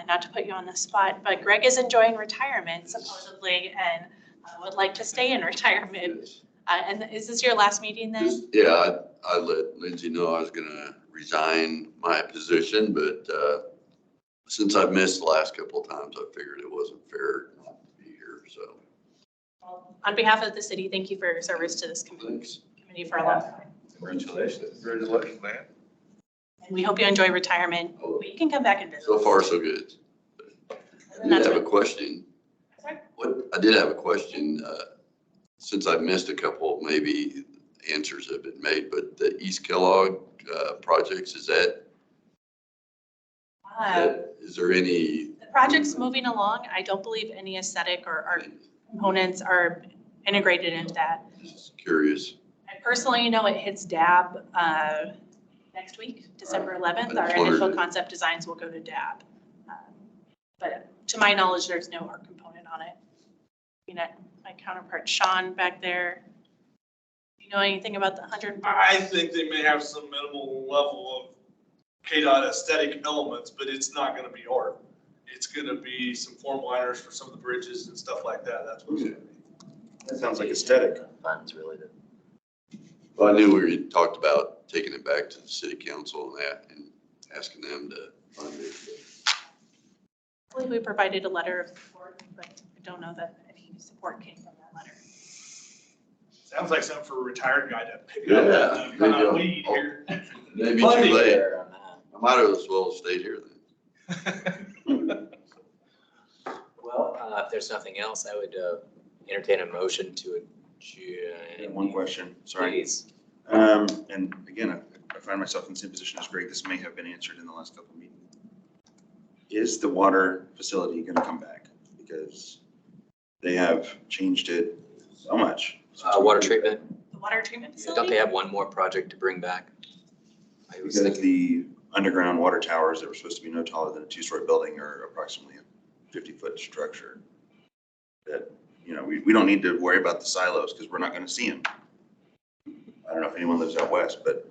not to put you on the spot, but Greg is enjoying retirement supposedly and would like to stay in retirement. And is this your last meeting then? Yeah, I let Lindsay know I was gonna resign my position, but since I've missed the last couple of times, I figured it wasn't fair not to be here, so. Well, on behalf of the city, thank you for your service to this committee for a long time. Congratulations. Congratulations, man. And we hope you enjoy retirement. You can come back and visit. So far, so good. I did have a question. Sorry? I did have a question. Since I've missed a couple, maybe answers have been made, but the East Kellogg projects, is there any? The project's moving along. I don't believe any aesthetic or art components are integrated into that. Just curious. I personally know it hits DAB next week, December 11th. Our initial concept designs will go to DAB. But to my knowledge, there's no art component on it. You know, my counterpart Sean back there. Do you know anything about the 100? I think they may have some minimal level of KDOT aesthetic elements, but it's not gonna be art. It's gonna be some form liners for some of the bridges and stuff like that. That's what it's gonna be. That sounds like aesthetic. Funds related. Well, I knew we talked about taking it back to the city council and that and asking them to fund it. I believe we provided a letter of support, but I don't know that any support came from that letter. Sounds like something for a retired guy to pick Yeah, up maybe and I'll- lead here. Maybe too late. I might as well have stayed here then. Well, if there's nothing else, I would entertain a motion to adjourn. One question, sorry. Please. And again, I find myself in the same position as Greg. This may have been answered in the last couple of meetings. Is the water facility going to come back? Because they have changed it so much. Water treatment, The water treatment don't facility? they have one more project to bring back? I was Because thinking, the underground water towers that were supposed to be no taller than a two-story building are approximately a 50-foot structure. That, you know, we don't need to worry about the silos because we're not going to see them. I don't know if anyone lives out west, but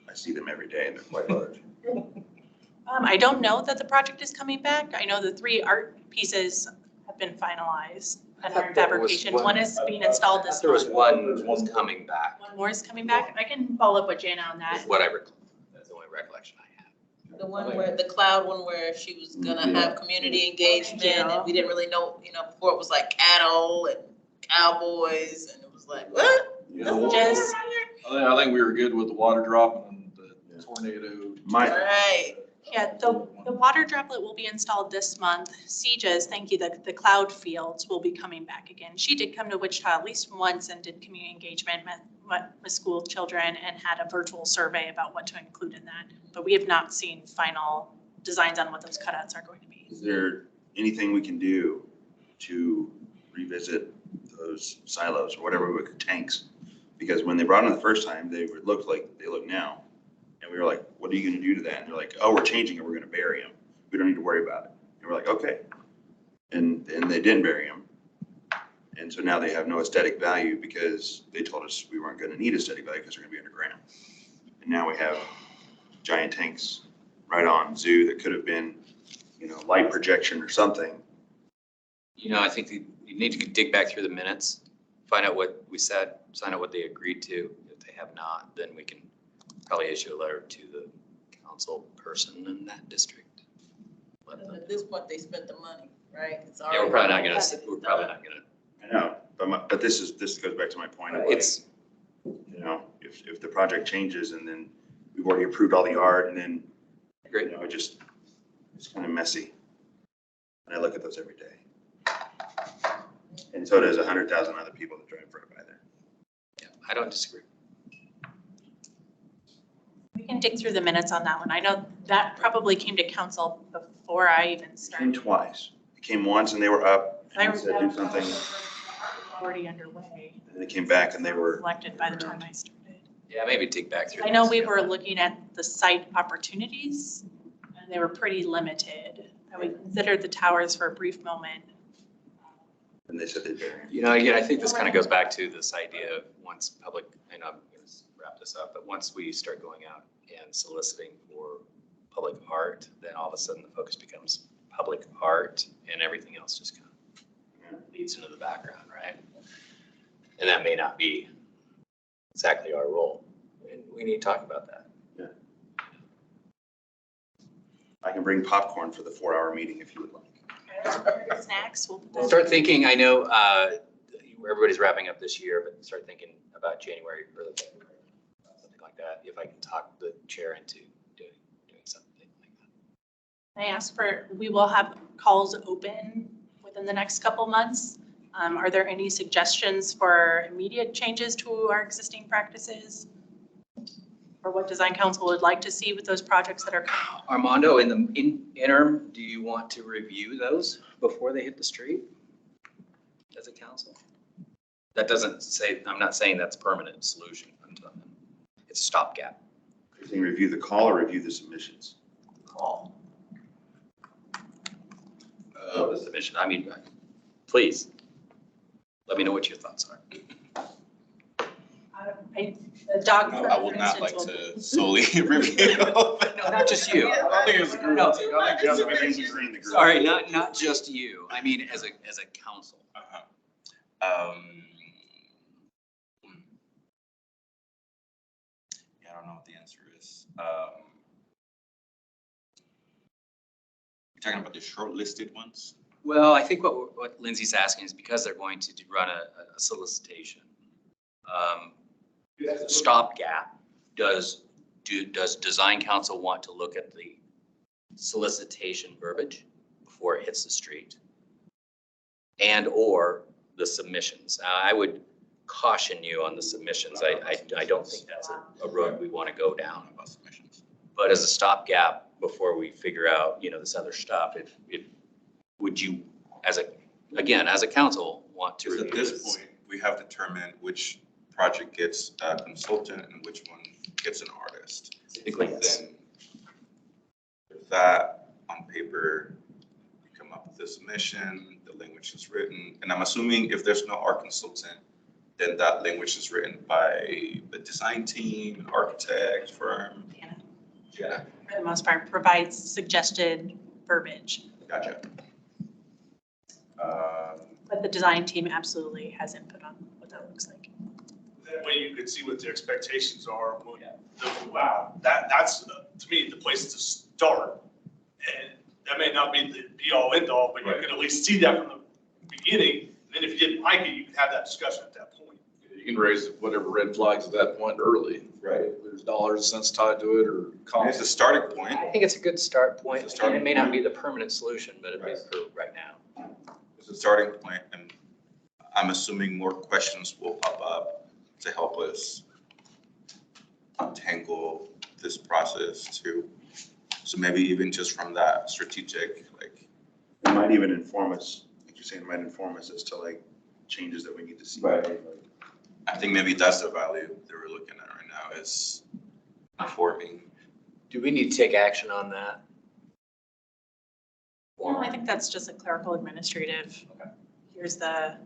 I see them every day and they're quite large. I don't know that the project is coming back. I know the 3 art pieces have been finalized and are in fabrication. One is being installed this there was month. one coming back, One more is coming back. I can follow up with Jana on that. is what I recall. That's the only recollection I have. The one where, the cloud one where she was gonna have community engagement and we didn't really know, before it was like cattle and cowboys and it was like, what? Just, I think we were good with the water drop and the tornado. Right. yeah, the water droplet will be installed this month. Siege's, thank you, the cloud fields will be coming back again. She did come to Wichita at least once and did community engagement, met with school children and had a virtual survey about what to include in that. But we have not seen final designs on what those cutouts are going to be. Is there anything we can do to revisit those silos or whatever, with tanks? Because when they brought them the first time, they looked like they look now. And we were like, what are you gonna do to that? And they're like, oh, we're changing it, we're gonna bury them. We don't need to worry about it. And we're like, okay. And they didn't bury them. And so now they have no aesthetic value because they told us we weren't gonna need aesthetic value because they're gonna be underground. And now we have giant tanks right on zoo that could have been, light projection or something. I think you need to dig back through the minutes, find out what we said, find out what they agreed to. If they have not, then we can probably issue a letter to the council person in that district. At this point, they spent the money, right? It's Yeah, we're probably not gonna, I know, but this goes back to my point of like, it's, if the project changes and then we've already approved all the art and then, great. it's kind of messy. And I look at those every day. And so does 100,000 other people that drive right by there. Yeah, I don't disagree. We can dig through the minutes on that one. I know that probably came to council before I even It came started. twice. It came once and they were up I and said do something. Already underway, And they came back and they were, elected by the time I started. Yeah, maybe dig back through. I know we were looking at the site opportunities and they were pretty limited. And we considered the towers for a brief moment. and they said they'd bury it. Again, I think this kind of goes back to this idea of once public, and I'm going to wrap this up, but once we start going out and soliciting for public art, then all of a sudden the focus becomes public art and everything else just kind of leads into the background, right? And that may not be exactly our role. And we need to talk about that. I can bring popcorn for the 4-hour meeting if you would like. Snacks, we'll put We'll that. start thinking, I know everybody's wrapping up this year, but start thinking about January, early February, something like that. If I can talk the chair into doing something like that. I asked we will have calls open within the next couple months. Are there any suggestions for immediate changes to our existing practices? Or what design council would like to see with those projects that are coming? Armando, in the interim, do you want to review those before they hit the street as a council? That doesn't say, I'm not saying that's a permanent solution. It's a stopgap. You can review the call or review the submissions. Call. The submission, please, let me know what your thoughts are. The dog. No, I would not for like instance, to solely review. No, not just you. I don't think it's a group. No. I think Jeff, I think he's agreeing the group. Sorry, not just you. I mean, as a council. Yeah, I don't know what the answer is. You're talking about the shortlisted ones? Well, I think what Lindsay's asking is because they're going to run a solicitation. As a stopgap, does design council want to look at the solicitation verbiage before it hits the street? And or the submissions? I would caution you on the submissions. I don't think that's a road we want to go down about submissions. But as a stopgap before we figure out, this other stuff, would you, as a council, want to? Because at this point, we have determined which project gets a consultant and which one gets an artist. Then with that on paper, we come up with a submission, the language is written, and I'm assuming if there's no art consultant, then that language is written by the design team, an architect firm. Yeah. For the most part, provides suggested verbiage. Gotcha. But the design team absolutely has input on what that looks like. That way you can see what the expectations are. Wow, that's, to me, the place to start. And that may not be the be all end all, but you can at least see that from the beginning. And then if you didn't like it, you can have that discussion at that point. You can raise whatever red flags at that point early. Right. There's dollars and cents tied to it or cost. It's a starting point. I think it's a good start point. It's a starting It may not point. be the permanent solution, but it may for right now. It's a starting point, and I'm assuming more questions will pop up to help us untangle this process too. So maybe even just from that strategic, It might even inform us, like you're saying, it might inform us as to changes that we need to see. Right. I think maybe that's the value that we're looking at right now is informing. Do we need to take action on that? Well, I think that's just a clerical administrative. Okay. Here's the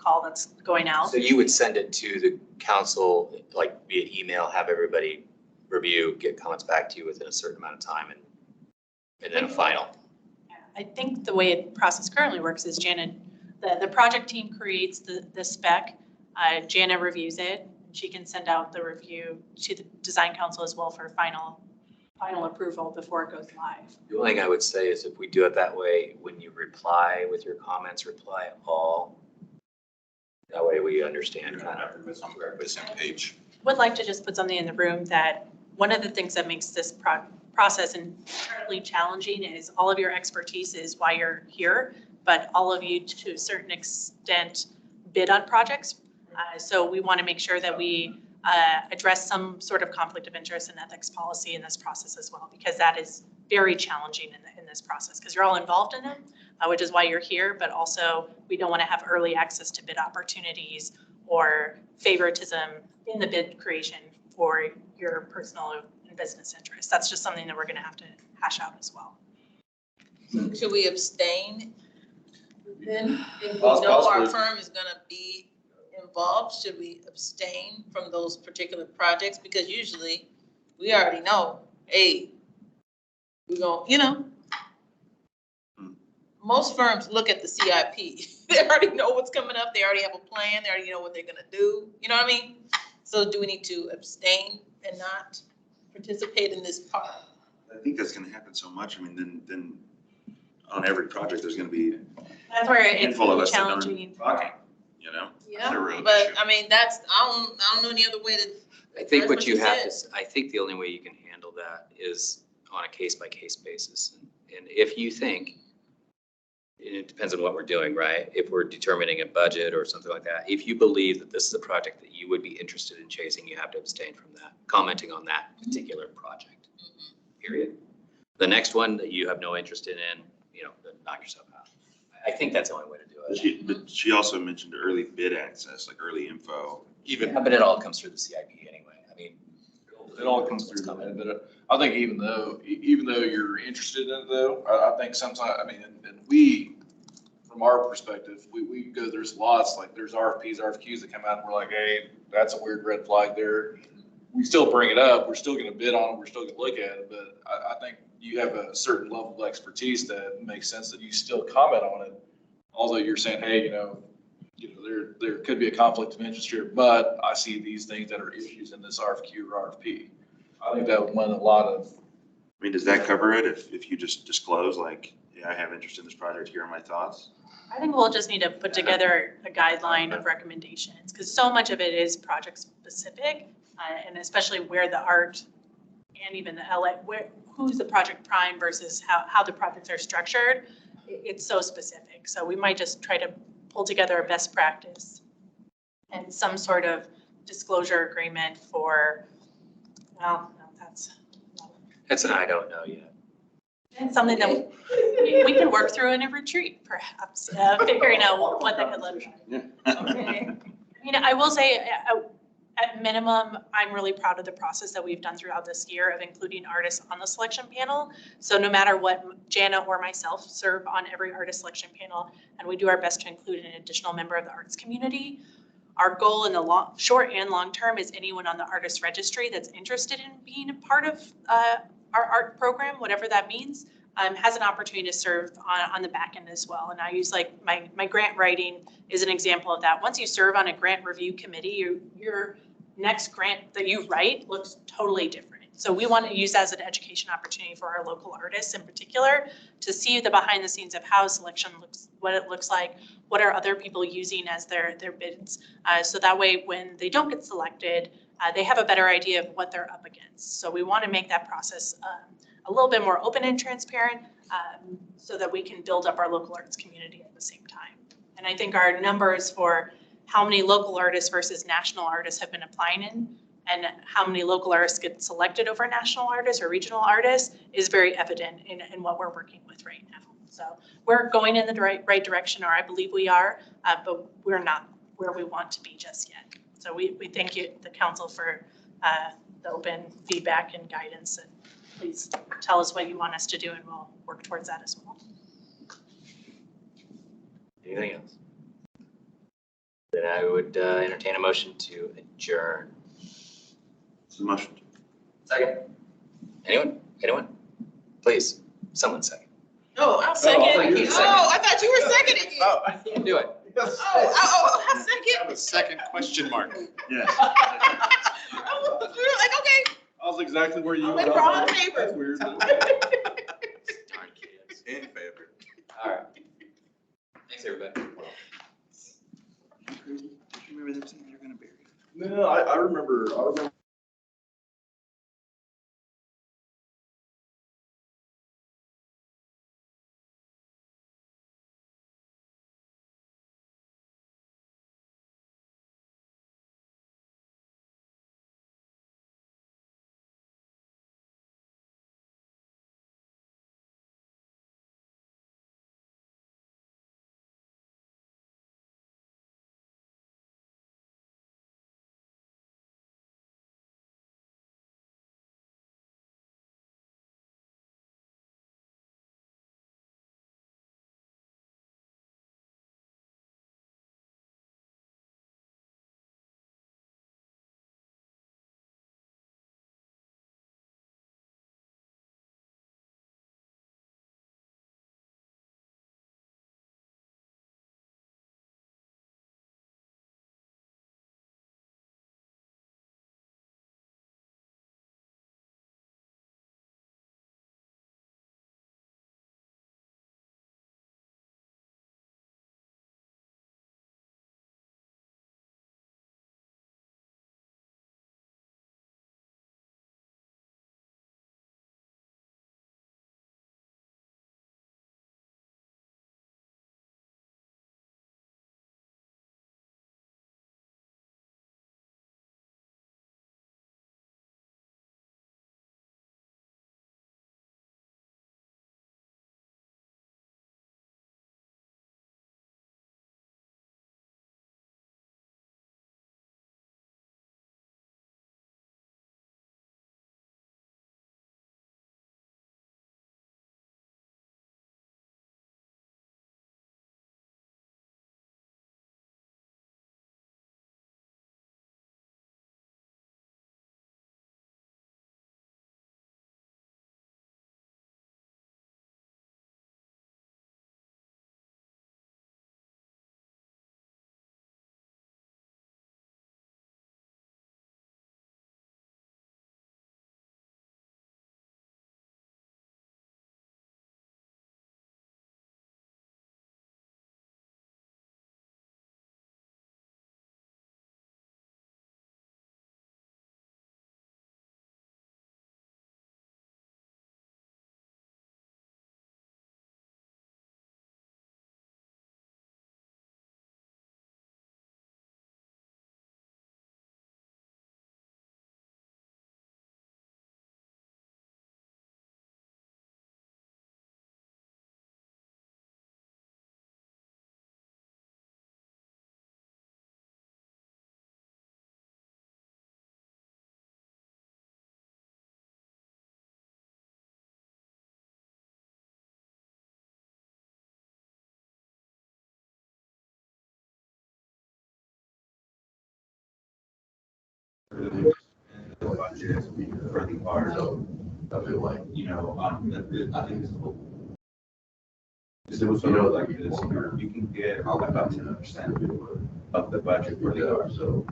call that's going out. So you would send it to the council, like via email, have everybody review, get comments back to you within a certain amount of time and then a final. I think the way the process currently works is Janet, the project team creates the spec, Jana reviews it, she can send out the review to the design council as well for final approval before it goes live. The only thing I would say is if we do it that way, when you reply with your comments, reply all. That way we understand kind of. Everybody's on the same page. Would like to just put something in the room that one of the things that makes this process incredibly challenging is all of your expertise is why you're here, but all of you to a certain extent bid on projects. So we want to make sure that we address some sort of conflict of interest and ethics policy in this process as well, because that is very challenging in this process because you're all involved in it, which is why you're here, but also we don't want to have early access to bid opportunities or favoritism in the bid creation for your personal and business interests. That's just something that we're going to have to hash out as well. Should we abstain? Then if we know our firm is going to be involved, should we abstain from those particular projects? Because usually we already know, hey, we're going, you know, most firms look at the CIP. They already know what's coming up. They already have a plan. They already know what they're going to do. You know what I mean? So do we need to abstain and not participate in this part? I think that's gonna happen so much. I mean, then on every project, there's gonna be That's where a it's handful of us that aren't challenging. talking, you know? Yeah, a real but issue. I mean, that's, I don't know any other way to. I think That's what what you you have said. is, I think the only way you can handle that is on a case-by-case basis. And if you think, it depends on what we're doing, right? If we're determining a budget or something like that, if you believe that this is a project that you would be interested in chasing, you have to abstain from that, commenting on that particular project, period. The next one that you have no interest in, you know, then knock yourself out. I think that's the only way to do it. But she also mentioned early bid access, like early info. Yeah, but it all comes through the CIP anyway. I mean. It all comes through that, but I think even though you're interested in it though, I think sometimes, I mean, and we, from our perspective, we go, there's lots, like there's RFPs, RFQs that come out and we're like, hey, that's a weird red flag there. We still bring it up, we're still gonna bid on it, we're still gonna look at it, but I think you have a certain level of expertise that makes sense that you still comment on it. Although you're saying, hey, there could be a conflict of interest here, but I see these things that are issues in this RFQ or RFP. I think that would lend a lot of. I mean, does that cover it if you just disclose like, yeah, I have interest in this project, here are my thoughts? I think we'll just need to put together a guideline of recommendations because so much of it is project specific and especially where the art and even the LA, who's the project prime versus how the projects are structured. It's so specific. So we might just try to pull together a best practice and some sort of disclosure agreement for, well, no, That's an I don't know yet. that's something that we can work through in a retreat, perhaps, figuring out what that could look like. Okay. I mean, I will say, at minimum, I'm really proud of the process that we've done throughout this year of including artists on the selection panel. So no matter what, Jana or myself serve on every artist selection panel, and we do our best to include an additional member of the arts community. Our goal in the short and long term is anyone on the artist registry that's interested in being a part of our art program, whatever that means, has an opportunity to serve on the back end as well. And I use like my grant writing is an example of that. Once you serve on a grant review committee, your next grant that you write looks totally different. So we want to use that as an education opportunity for our local artists in particular to see the behind the scenes of how selection looks, what it looks like, what are other people using as their bids. So that way when they don't get selected, they have a better idea of what they're up against. So we want to make that process a little bit more open and transparent so that we can build up our local arts community at the same time. And I think our numbers for how many local artists versus national artists have been applying in and how many local artists get selected over national artists or regional artists is very evident in what we're working with right now. So we're going in the right direction, or I believe we are, but we're not where we want to be just yet. So we thank you, the council, for the open feedback and guidance. And please tell us what you want us to do and we'll work towards that as well. Anything else? Then I would entertain a motion to adjourn. It's a motion. Second. Anyone? Please, someone second. Oh, I'll second. I thought you were second. Oh, I thought you were seconding it. Oh, you can do it. I'll second. A second question mark. Yes. I was like, okay. I was exactly where you I'm were. like, we're all in favor. That's weird. Darn kids. In favor. All right. Thanks, everybody. Do you remember them saying you're gonna bury it? No, I remember the budget for the art of it, like, you know, I think it's cool. Because it was, you know, like this, you can get about 10% of the budget for the art, so.